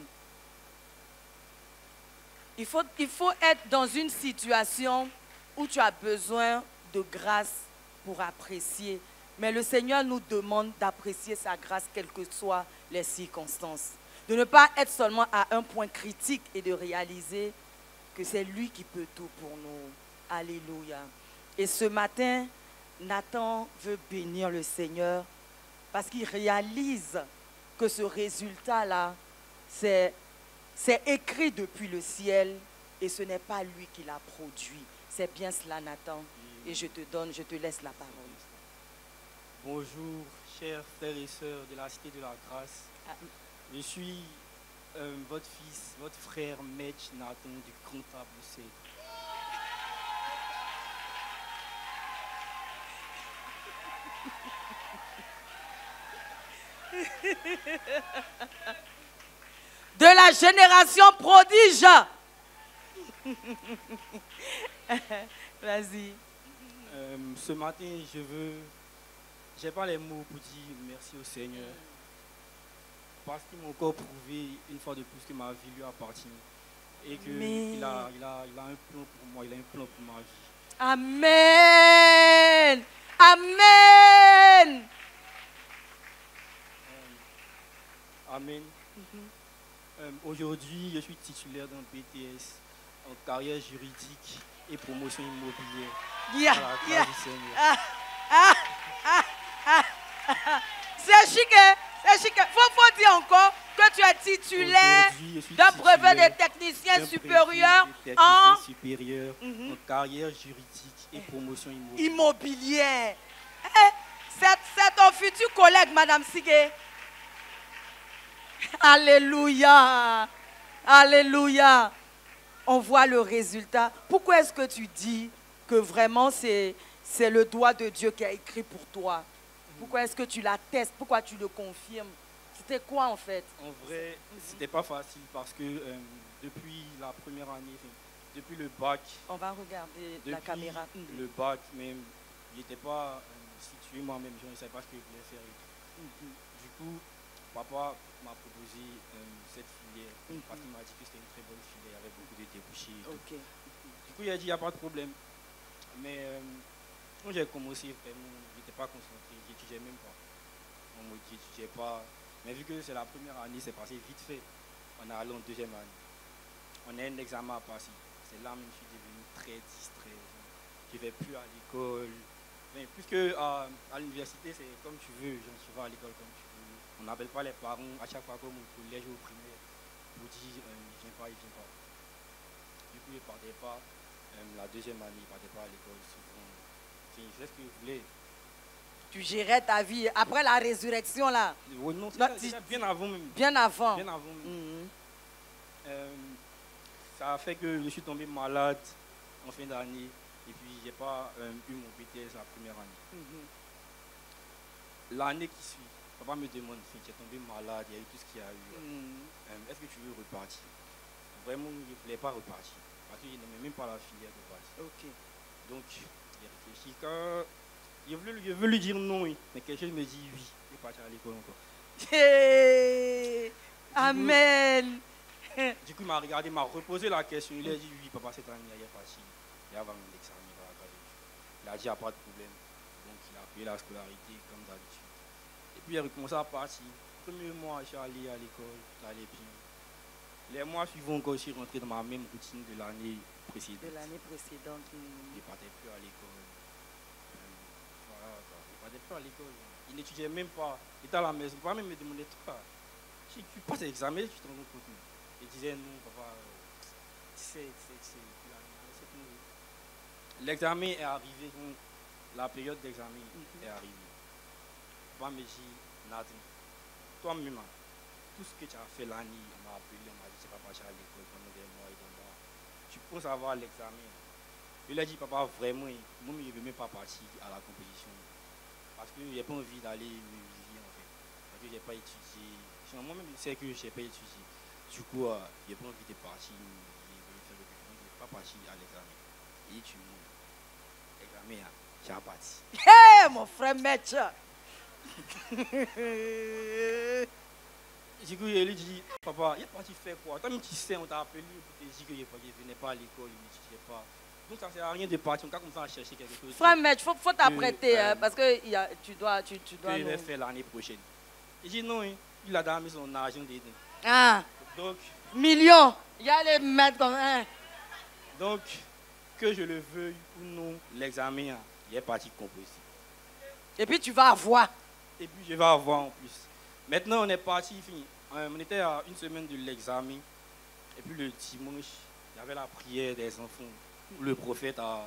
Il faut être dans une situation où tu as besoin de grâce pour apprécier. Mais le Seigneur nous demande d'apprécier sa grâce, quelles que soient les circonstances. De ne pas être seulement à un point critique et de réaliser que c'est lui qui peut tout pour nous. Alléluia. Et ce matin, Nathan veut bénir le Seigneur parce qu'il réalise que ce résultat-là, c'est écrit depuis le ciel et ce n'est pas lui qui l'a produit. C'est bien cela, Nathan. Et je te laisse la parole.
Bonjour, chers frères et sœurs de la Cité de la Grâce. Je suis votre fils, votre frère Metch Nathan du comptable C.
De la génération prodige. Vas-y.
Ce matin, j'ai pas les mots pour dire merci au Seigneur. Parce qu'il m'a encore prouvé une fois de plus que ma vie lui appartient. Et qu'il a un plan pour moi, il a un plan pour ma vie.
Amen. Amen.
Amen. Aujourd'hui, je suis titulaire d'un BTS en carrière juridique et promotion immobilière.
Yeah,
À la grâce
yeah.
du Seigneur.
C'est chic, hein? C'est chic. Faut dire encore que tu es titulaire
Aujourd'hui, je suis
d'un brevet
titulaire
de technicien
d'un
supérieur
brevet de
en
technicien supérieur en carrière juridique et promotion immobilière.
immobilier. C'est ton futur collègue, Madame Sigue. Alléluia. Alléluia. On voit le résultat. Pourquoi est-ce que tu dis que vraiment c'est le doigt de Dieu qui a écrit pour toi? Pourquoi est-ce que tu l'attestes? Pourquoi tu le confirmes? C'était quoi en fait?
En vrai, c'était pas facile parce que depuis la première année, depuis le bac,
On va regarder la
depuis
caméra.
le bac même, il n'était pas situé moi-même, je ne savais pas ce que je voulais faire et tout. Du coup, papa m'a proposé cette filière parce qu'il m'a dit que c'était une très bonne filière, il y avait beaucoup de débouchés et tout.
Ok.
Du coup, il a dit il n'y a pas de problème. Mais quand j'ai commencé, vraiment, je n'étais pas concentré, je n'étudiais même pas. On me dit, je n'étudiais pas. Mais vu que c'est la première année, c'est passé vite fait. On est allé en deuxième année. On a un examen à passer. C'est là que je suis devenu très distrait. Je ne vais plus à l'école. Mais puisque à l'université, c'est comme tu veux, tu vas à l'école comme tu veux. On n'appelle pas les parents à chaque fois comme au collège ou au primaire pour dire il ne vient pas, il ne vient pas. Du coup, je ne partais pas. La deuxième année, je ne partais pas à l'école souvent. Je faisais ce que je voulais.
Tu gérais ta vie après la résurrection là.
Oui, non,
Non,
c'était bien avant même.
Bien avant.
Bien avant même. Ça a fait que je suis tombé malade en fin d'année et puis je n'ai pas eu mon BTS la première année. L'année qui suit, papa me demande, tu es tombé malade, il y a eu tout ce qu'il y a eu. Est-ce que tu veux repartir? Vraiment, je ne voulais pas repartir parce que je n'aimais même pas la filière de base.
Ok.
Donc, j'ai réfléchi. Quand je veux lui dire non, oui, mais quelque chose me dit oui, je vais partir à l'école encore.
Hey, amen.
Du coup, il m'a regardé, il m'a reposé la question. Il a dit oui, papa, cette année, il est parti. Il va avoir un examen. Il a dit, il n'y a pas de problème. Donc, il a payé la scolarité comme d'habitude. Et puis, il a recommencé à partir. Premier mois, je suis allé à l'école, j'allais bien. Les mois suivants, encore, je suis rentré dans ma même routine de l'année précédente.
De l'année précédente.
Je ne partais plus à l'école. Voilà, quoi. Je ne partais plus à l'école. Il n'étudiait même pas. Il était à la maison. Papa même me demandait, toi, tu passes l'examen, tu te rends compte. Il disait, non, papa, c'est l'examen est arrivé, donc la période d'examen est arrivée. Papa me dit, Nathan, toi-même, tout ce que tu as fait l'année, on m'a appelé, on m'a dit, tu n'es pas parti à l'école pendant des mois et des mois. Tu penses avoir l'examen. Il a dit, papa, vraiment, moi, je ne veux même pas partir à la compétition. Parce que je n'ai pas envie d'aller me vivre, en fait. Parce que je n'ai pas étudié. Moi-même, je sais que je n'ai pas étudié. Du coup, je n'ai pas envie de partir. Je n'ai pas parti à l'examen. Et tu montes. L'examen, j'ai parti.
Hé, mon frère Metch.
Du coup, il lui dit, papa, il est parti faire quoi? Toi-même, tu sais, on t'a appelé pour te dire que je ne venais pas à l'école, il n'étudiait pas. Donc, ça ne sert à rien de partir. On va commencer à chercher quelque chose.
Frère Metch, faut t'apprêter parce que tu dois.
Que je vais faire l'année prochaine. Il dit non, il a donné son argent dedans.
Ah,
Donc,
millions. Il y a les mettre comme un.
donc, que je le veuille ou non, l'examen, il est parti composé.
Et puis tu vas avoir.
Et puis je vais avoir en plus. Maintenant, on est parti, fini. On était à une semaine de l'examen. Et puis le dimanche, il y avait la prière des enfants. Où le prophète a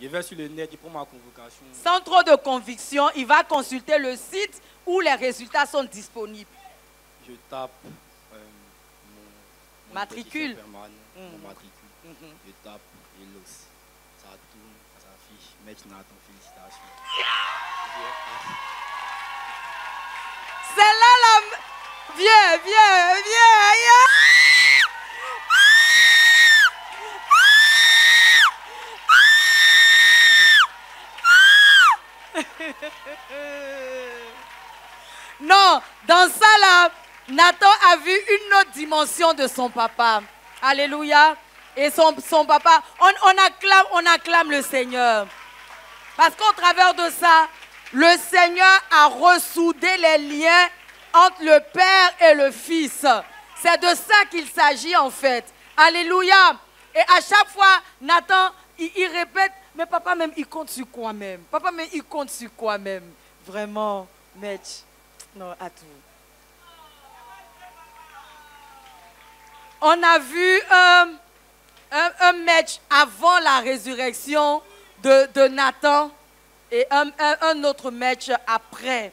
Je vais sur le net, je prends ma convocation.
Sans trop de conviction, il va consulter le site où les résultats sont disponibles.
Je tape mon
Matricule.
identifiant permanent, mon matricule. Je tape Elos. Ça tourne, ça s'affiche. Mec Nathan, félicitations.
C'est là la... Viens, viens, viens. Non, dans ça là, Nathan a vu une autre dimension de son papa. Alléluia. Et son papa, on acclame le Seigneur. Parce qu'au travers de ça, le Seigneur a ressoudé les liens entre le Père et le Fils. C'est de ça qu'il s'agit en fait. Alléluia. Et à chaque fois, Nathan, il répète, mais papa même, il compte sur quoi même? Papa même, il compte sur quoi même? Vraiment, Mitch. Non, à tout. On a vu un match avant la résurrection de Nathan et un autre match après.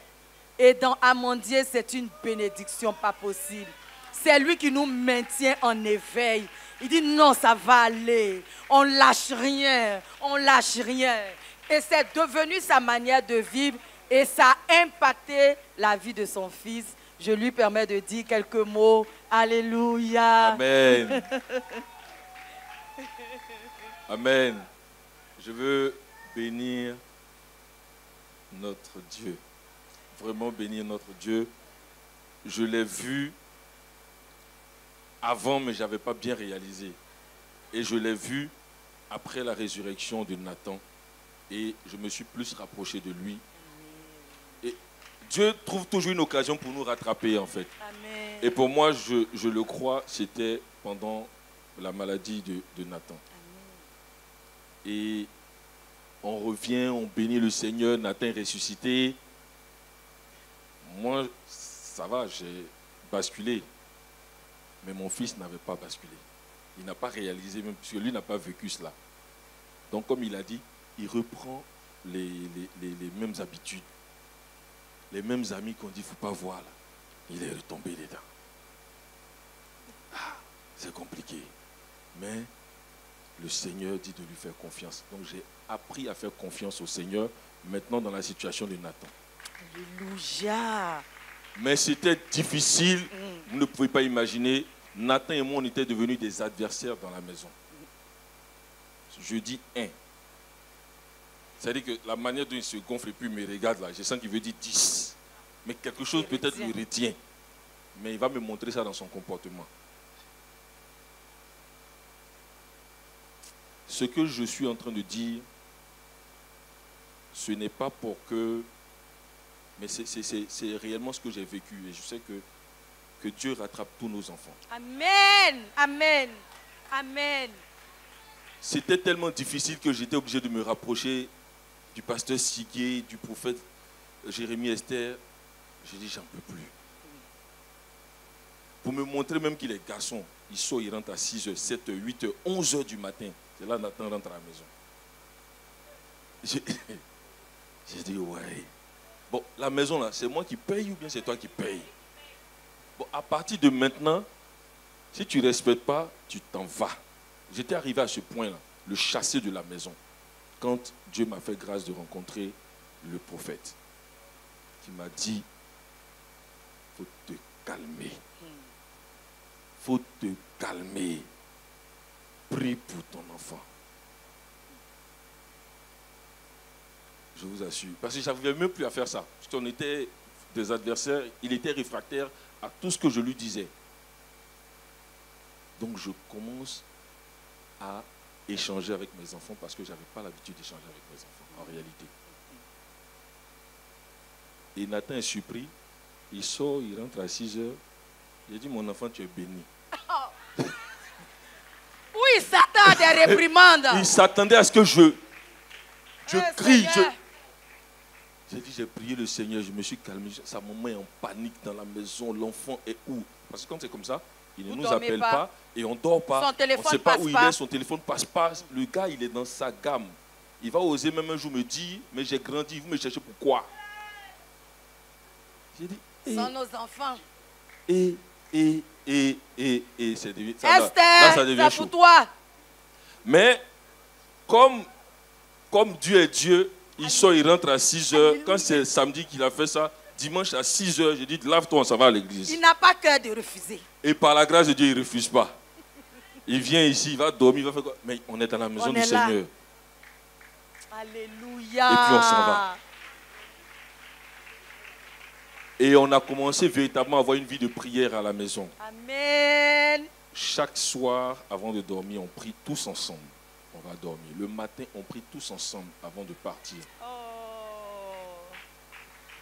Et dans Amandier, c'est une bénédiction pas possible. C'est lui qui nous maintient en éveil. Il dit non, ça va aller. On lâche rien. On lâche rien. Et c'est devenu sa manière de vivre et ça a impacté la vie de son fils. Je lui permets de dire quelques mots. Alléluia.
Amen. Amen. Je veux bénir notre Dieu. Vraiment bénir notre Dieu. Je l'ai vu avant, mais je n'avais pas bien réalisé. Et je l'ai vu après la résurrection de Nathan. Et je me suis plus rapproché de lui. Et Dieu trouve toujours une occasion pour nous rattraper, en fait.
Amen.
Et pour moi, je le crois, c'était pendant la maladie de Nathan. Amen. Et on revient, on bénit le Seigneur, Nathan est ressuscité. Moi, ça va, j'ai basculé. Mais mon fils n'avait pas basculé. Il n'a pas réalisé, même puisque lui n'a pas vécu cela. Donc, comme il a dit, il reprend les mêmes habitudes. Les mêmes amis qu'on dit, il ne faut pas voir là. Il est retombé dedans. Ah, c'est compliqué. Mais le Seigneur dit de lui faire confiance. Donc, j'ai appris à faire confiance au Seigneur, maintenant dans la situation de Nathan.
Alléluia.
Mais c'était difficile. Vous ne pouvez pas imaginer. Nathan et moi, on était devenus des adversaires dans la maison. Je dis un. C'est-à-dire que la manière dont il se gonfle et puis il me regarde là, je sens qu'il veut dire 10. Mais quelque chose peut-être me retient. Mais il va me montrer ça dans son comportement. Ce que je suis en train de dire, ce n'est pas pour que... Mais c'est réellement ce que j'ai vécu. Et je sais que Dieu rattrape tous nos enfants.
Amen. Amen. Amen.
C'était tellement difficile que j'étais obligé de me rapprocher du pasteur Sigué, du prophète Jérémie Esther. J'ai dit, j'en peux plus. Pour me montrer même qu'il est garçon, il sort, il rentre à 6h, 7h, 8h, 11h du matin. C'est là Nathan rentre à la maison. J'ai dit, ouais. Bon, la maison là, c'est moi qui paye ou bien c'est toi qui paye? Bon, à partir de maintenant, si tu ne respectes pas, tu t'en vas. J'étais arrivé à ce point-là, le chasser de la maison, quand Dieu m'a fait grâce de rencontrer le prophète, qui m'a dit, il faut te calmer. Il faut te calmer. Prie pour ton enfant. Je vous assure. Parce que je n'arrivais même plus à faire ça. Parce qu'on était des adversaires. Il était réfractaire à tout ce que je lui disais. Donc je commence à échanger avec mes enfants parce que je n'avais pas l'habitude d'échanger avec mes enfants, en réalité. Et Nathan est surpris. Il sort, il rentre à 6h. J'ai dit, mon enfant, tu es béni.
Oui, Satan a des réprimandes.
Il s'attendait à ce que je crie.
Seigneur.
J'ai dit, j'ai prié le Seigneur, je me suis calmé. Sa maman est en panique dans la maison. L'enfant est où? Parce que quand c'est comme ça, il ne nous appelle pas et on ne dort pas.
Son téléphone
on ne sait pas
passe
où il
pas.
est, son téléphone ne passe pas. Le gars, il est dans sa gamme. il va oser même un jour me dire, mais j'ai grandi, vous me cherchez pourquoi? J'ai dit,
Sans nos enfants.
c'est
Esther,
ça devient
c'est
chaud.
pour toi.
Mais comme Dieu est Dieu, il sort, il rentre à 6 heures. Quand c'est samedi qu'il a fait ça, dimanche à 6 heures, j'ai dit, lave-toi, on s'en va à l'église.
Il n'a pas cœur de refuser.
Et par la grâce de Dieu, il ne refuse pas. Il vient ici, il va dormir, il va faire quoi? Mais on est dans la maison
On
du
est là.
Seigneur.
Alléluia.
Et puis on s'en va. Et on a commencé véritablement à avoir une vie de prière à la maison.
Amen.
Chaque soir, avant de dormir, on prie tous ensemble. On va dormir. Le matin, on prie tous ensemble avant de partir.
Oh.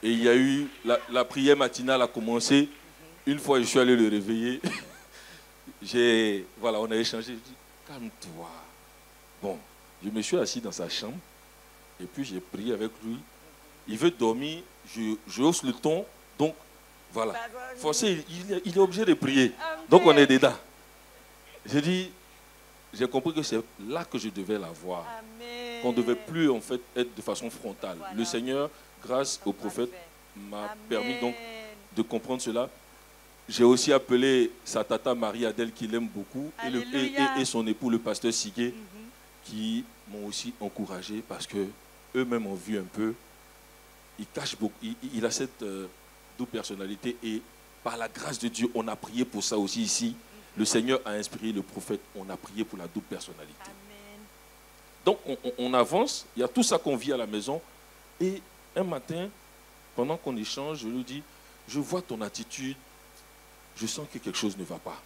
Et il y a eu, la prière matinale a commencé. Une fois, je suis allé le réveiller. Voilà, on a échangé. Je dis, calme-toi. Bon, je me suis assis dans sa chambre. Et puis, j'ai prié avec lui. Il veut dormir. Je hausse le ton. Donc, voilà. Forcé, il est obligé de prier. Donc, on est dedans. J'ai compris que c'est là que je devais l'avoir. Qu'on ne devait plus, en fait, être de façon frontale. Voilà. Le Seigneur, grâce au prophète, m'a permis donc de comprendre cela. J'ai aussi appelé sa tata Marie-Adèle, qui l'aime beaucoup, et son époux, le pasteur Siguet, qui m'ont aussi encouragé parce qu'eux-mêmes ont vu un peu. Il cache beaucoup. Il a cette double personnalité et par la grâce de Dieu, on a prié pour ça aussi ici. Le Seigneur a inspiré le prophète. On a prié pour la double personnalité. Amen. Donc, on avance. Il y a tout ça qu'on vit à la maison. Et un matin, pendant qu'on échange, je lui dis, je vois ton attitude. Je sens que quelque chose ne va pas.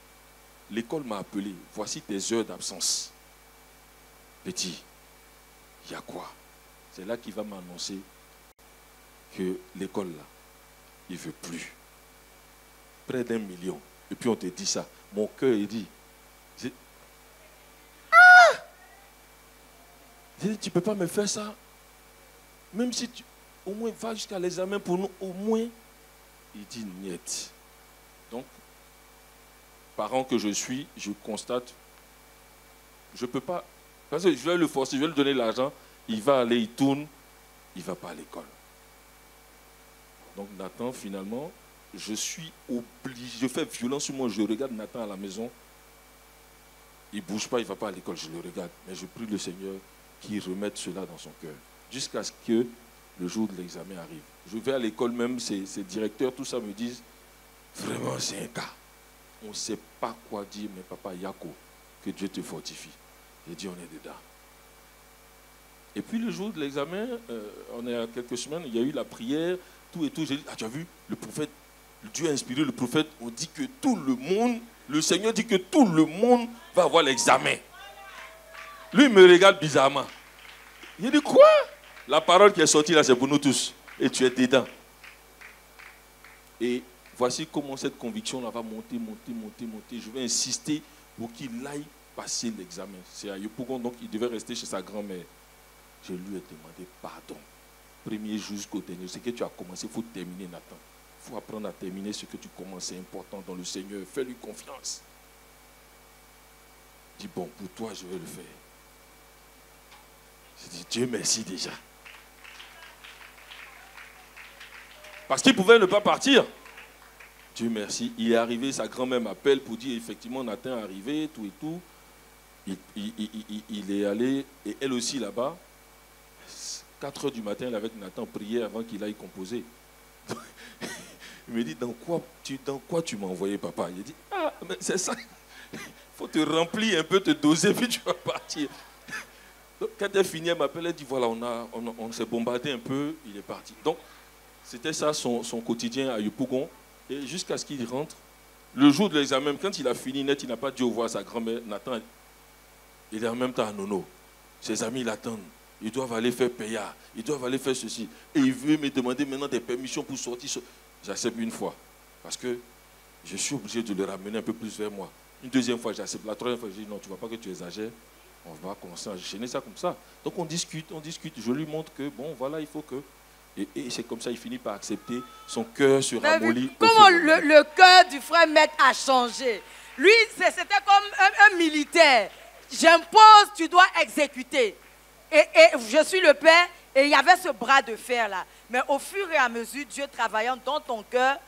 L'école m'a appelé. Voici tes heures d'absence. Petit, il y a quoi? C'est là qu'il va m'annoncer que l'école, là, il ne veut plus. Près d'1 million. Et puis on te dit ça. Mon cœur, il dit, tu ne peux pas me faire ça. Même si tu, au moins, va jusqu'à l'examen pour nous, au moins. Il dit, niet. Donc, parent que je suis, je constate, je ne peux pas, parce que je vais le forcer, je vais lui donner l'argent, il va aller, il tourne, il ne va pas à l'école. Donc Nathan, finalement, je suis obligé, je fais violence sur moi, je regarde Nathan à la maison, il ne bouge pas, il ne va pas à l'école, je le regarde, mais je prie le Seigneur qu'il remette cela dans son cœur, jusqu'à ce que le jour de l'examen arrive. Je vais à l'école même, ces directeurs, tout ça me disent, vraiment c'est un cas. On ne sait pas quoi dire, mais papa Yako, que Dieu te fortifie. J'ai dit, on est dedans. Et puis le jour de l'examen, on est à quelques semaines, il y a eu la prière, tout et tout. J'ai dit, tu as vu, le prophète, Dieu a inspiré le prophète, on dit que tout le monde, le Seigneur dit que tout le monde va avoir l'examen. Lui, il me regarde bizarrement. Il dit, quoi? La parole qui est sortie là, c'est pour nous tous. Et tu es dedans. Et voici comment cette conviction-là va monter. Je vais insister pour qu'il aille passer l'examen. C'est à Yopougon, donc il devait rester chez sa grand-mère. Je lui ai demandé pardon. Premier jour jusqu'au dernier. Ce que tu as commencé, il faut terminer, Nathan. Il faut apprendre à terminer ce que tu commences. C'est important dans le Seigneur. Fais-lui confiance. Je dis, bon, pour toi, je vais le faire. Je dis, Dieu merci déjà. Parce qu'il pouvait ne pas partir. Dieu merci. Il est arrivé, sa grand-mère m'appelle pour dire effectivement Nathan est arrivé, tout et tout. Il est allé, et elle aussi là-bas. 4 heures du matin, elle avec Nathan priait avant qu'il aille composer. Il me dit, dans quoi tu m'as envoyé, papa? Il dit, ah, mais c'est ça. Il faut te remplir un peu, te doser, puis tu vas partir. Donc, quand elle finit, elle m'appelle, elle dit, voilà, on s'est bombardé un peu, il est parti. Donc, c'était ça son quotidien à Yopougon. Et jusqu'à ce qu'il rentre, le jour de l'examen, quand il a fini net, il n'a pas dit au revoir à sa grand-mère. Nathan, il est en même temps à Nono. Ses amis l'attendent. Ils doivent aller faire paya. Ils doivent aller faire ceci. Et il veut me demander maintenant des permissions pour sortir. J'accepte une fois. Parce que je suis obligé de le ramener un peu plus vers moi. Une deuxième fois, j'accepte. La troisième fois, je dis non, tu ne vois pas que tu exagères. On va commencer à enchaîner ça comme ça. Donc on discute. Je lui montre que, bon, voilà, il faut que... Et c'est comme ça, il finit par accepter. Son cœur se ramollit.
Comment le cœur du frère Maître a changé? Lui, c'était comme un militaire. J'impose, tu dois exécuter. Et je suis le père, et il y avait ce bras de fer là. Mais au fur et à mesure, Dieu travaillant dans ton cœur,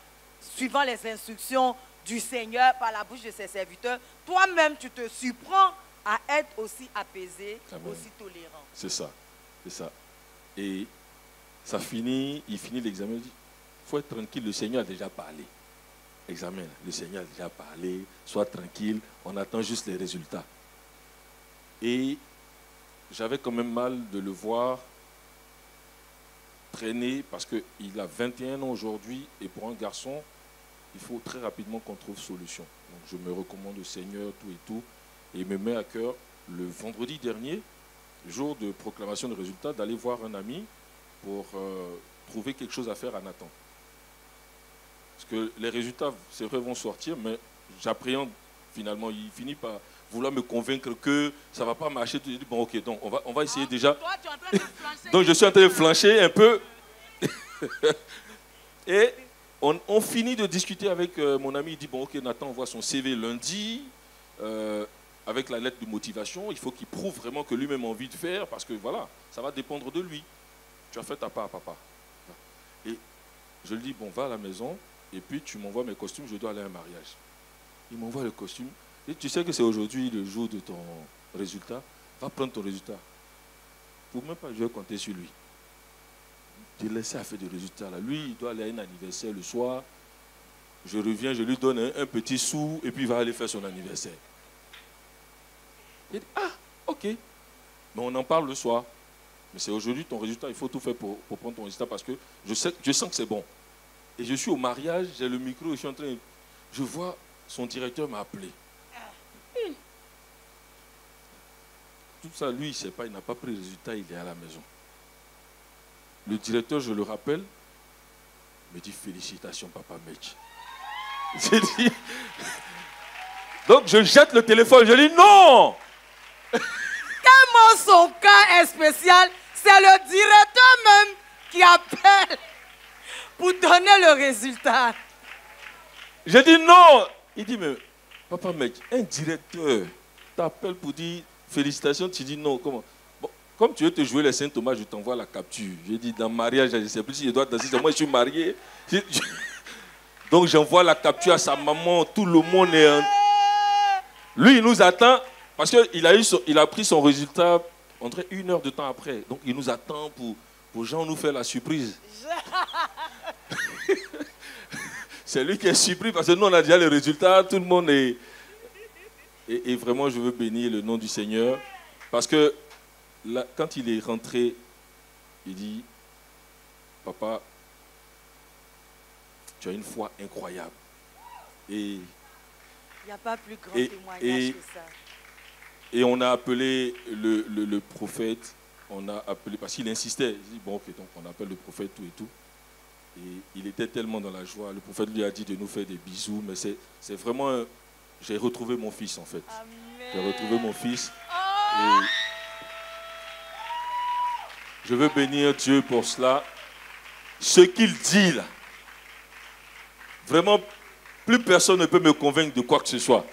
suivant les instructions du Seigneur par la bouche de ses serviteurs, toi-même tu te surprends à être aussi apaisé,
Amen.
aussi tolérant.
C'est ça. C'est ça. Et ça finit, il finit l'examen, il dit, il faut être tranquille, le Seigneur a déjà parlé. Examen, le Seigneur a déjà parlé, sois tranquille, on attend juste les résultats. Et j'avais quand même mal de le voir traîner parce qu'il a 21 ans aujourd'hui et pour un garçon, il faut très rapidement qu'on trouve solution. Donc je me recommande au Seigneur, tout et tout, et il me met à cœur le vendredi dernier, jour de proclamation de résultats, d'aller voir un ami pour trouver quelque chose à faire à Nathan. Parce que les résultats, c'est vrai, vont sortir, mais j'appréhende finalement, il finit par vouloir me convaincre que ça ne va pas marcher. Je dis, bon, ok, donc on va essayer déjà.
Toi, tu es en train de flancher.
Donc je suis en train de flancher un peu. Et on finit de discuter avec mon ami. Il dit, bon, ok, Nathan envoie son CV lundi, avec la lettre de motivation. Il faut qu'il prouve vraiment que lui-même a envie de faire, parce que voilà, ça va dépendre de lui. Tu as fait ta part, papa. Et je lui dis, bon, va à la maison, et puis tu m'envoies mes costumes, je dois aller à un mariage. Il m'envoie le costume. Et tu sais que c'est aujourd'hui le jour de ton résultat. Va prendre ton résultat. Pour même pas, je vais compter sur lui. Tu laisses à faire des résultats là. Lui, il doit aller à un anniversaire le soir. Je reviens, je lui donne un petit sou et puis il va aller faire son anniversaire. Il dit, ah, ok. Mais on en parle le soir. Mais c'est aujourd'hui ton résultat. Il faut tout faire pour prendre ton résultat parce que je sens que c'est bon. Et je suis au mariage, j'ai le micro, je vois son directeur m'a appelé. Tout ça, lui, il ne sait pas, il n'a pas pris le résultat, il est à la maison. Le directeur, je le rappelle, me dit félicitations, papa Mech. J'ai dit. Donc je jette le téléphone, je dis non!
Tellement son cas est spécial, c'est le directeur même qui appelle pour donner le résultat.
Je dis non! Il dit, mais papa Mech, un directeur t'appelle pour dire félicitations, tu dis non, comment? Bon, comme tu veux te jouer les Saint Thomas, je t'envoie la capture. J'ai dit, dans le mariage, je ne sais plus si je dois danser, moi je suis marié. Donc j'envoie la capture à sa maman, tout le monde est... Lui, il nous attend, parce qu'il a pris son résultat entre 1 heure de temps après. Donc il nous attend pour Jean nous faire la surprise. C'est lui qui est surpris, parce que nous on a déjà les résultats, tout le monde est... Et vraiment, je veux bénir le nom du Seigneur. Parce que là, quand il est rentré, il dit, papa, tu as une foi incroyable. Et
il n'y a pas plus grand témoignage que ça.
Et on a appelé le prophète, on a appelé, parce qu'il insistait, il dit, bon, ok, donc on appelle le prophète, tout et tout. Et il était tellement dans la joie. Le prophète lui a dit de nous faire des bisous, mais c'est vraiment... J'ai retrouvé mon fils, en fait. J'ai retrouvé mon fils. Et je veux bénir Dieu pour cela. Ce qu'il dit, là, vraiment, plus personne ne peut me convaincre de quoi que ce soit.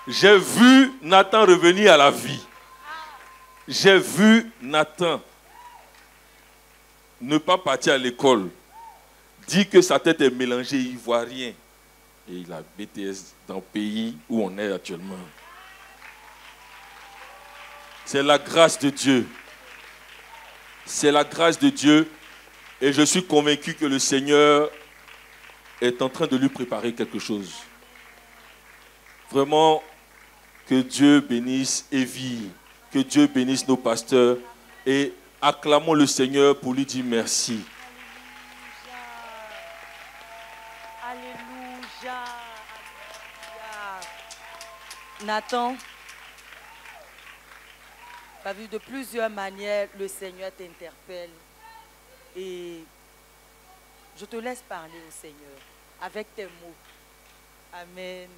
J'ai vu Nathan revenir à la vie. J'ai vu Nathan ne pas partir à l'école. Dire que sa tête est mélangée, il ne voit rien. Et il a BTS dans le pays où on est actuellement. C'est la grâce de Dieu. C'est la grâce de Dieu. Et je suis convaincu que le Seigneur est en train de lui préparer quelque chose. Vraiment, que Dieu bénisse Evie, que Dieu bénisse nos pasteurs. Et acclamons le Seigneur pour lui dire merci.
Nathan, tu as vu de plusieurs manières, le Seigneur t'interpelle. Et je te laisse parler au Seigneur avec tes mots. Amen.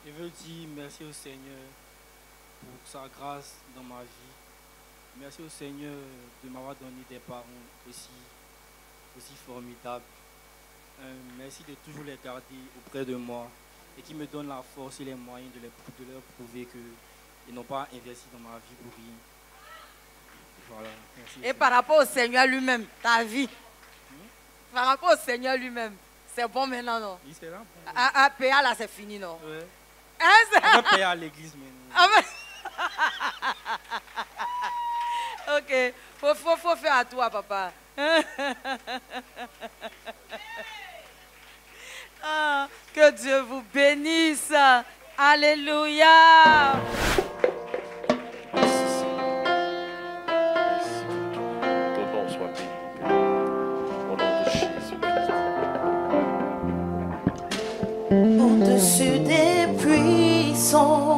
Je veux dire merci au Seigneur pour sa grâce dans ma vie. Merci au Seigneur de m'avoir donné des parents aussi formidables. Merci de toujours les garder auprès de moi. et qui me donne la force et les moyens de leur prouver qu'ils n'ont pas investi dans ma vie pour rien. Voilà, merci.
Et par rapport au Seigneur lui-même, ta vie, par rapport au Seigneur lui-même, c'est bon maintenant, non?
Oui, c'est là. Bon.
À PA, là, c'est fini, non?
Ouais.
Hein, c'est...
On va payer à l'église maintenant.
Ah, mais... Ok, faut faire à toi, papa. Ah, que Dieu vous bénisse. Alléluia.
Merci Seigneur. Merci. Ton nom soit béni, Père. Au nom de Jésus-Christ.
Au-dessus des puissants.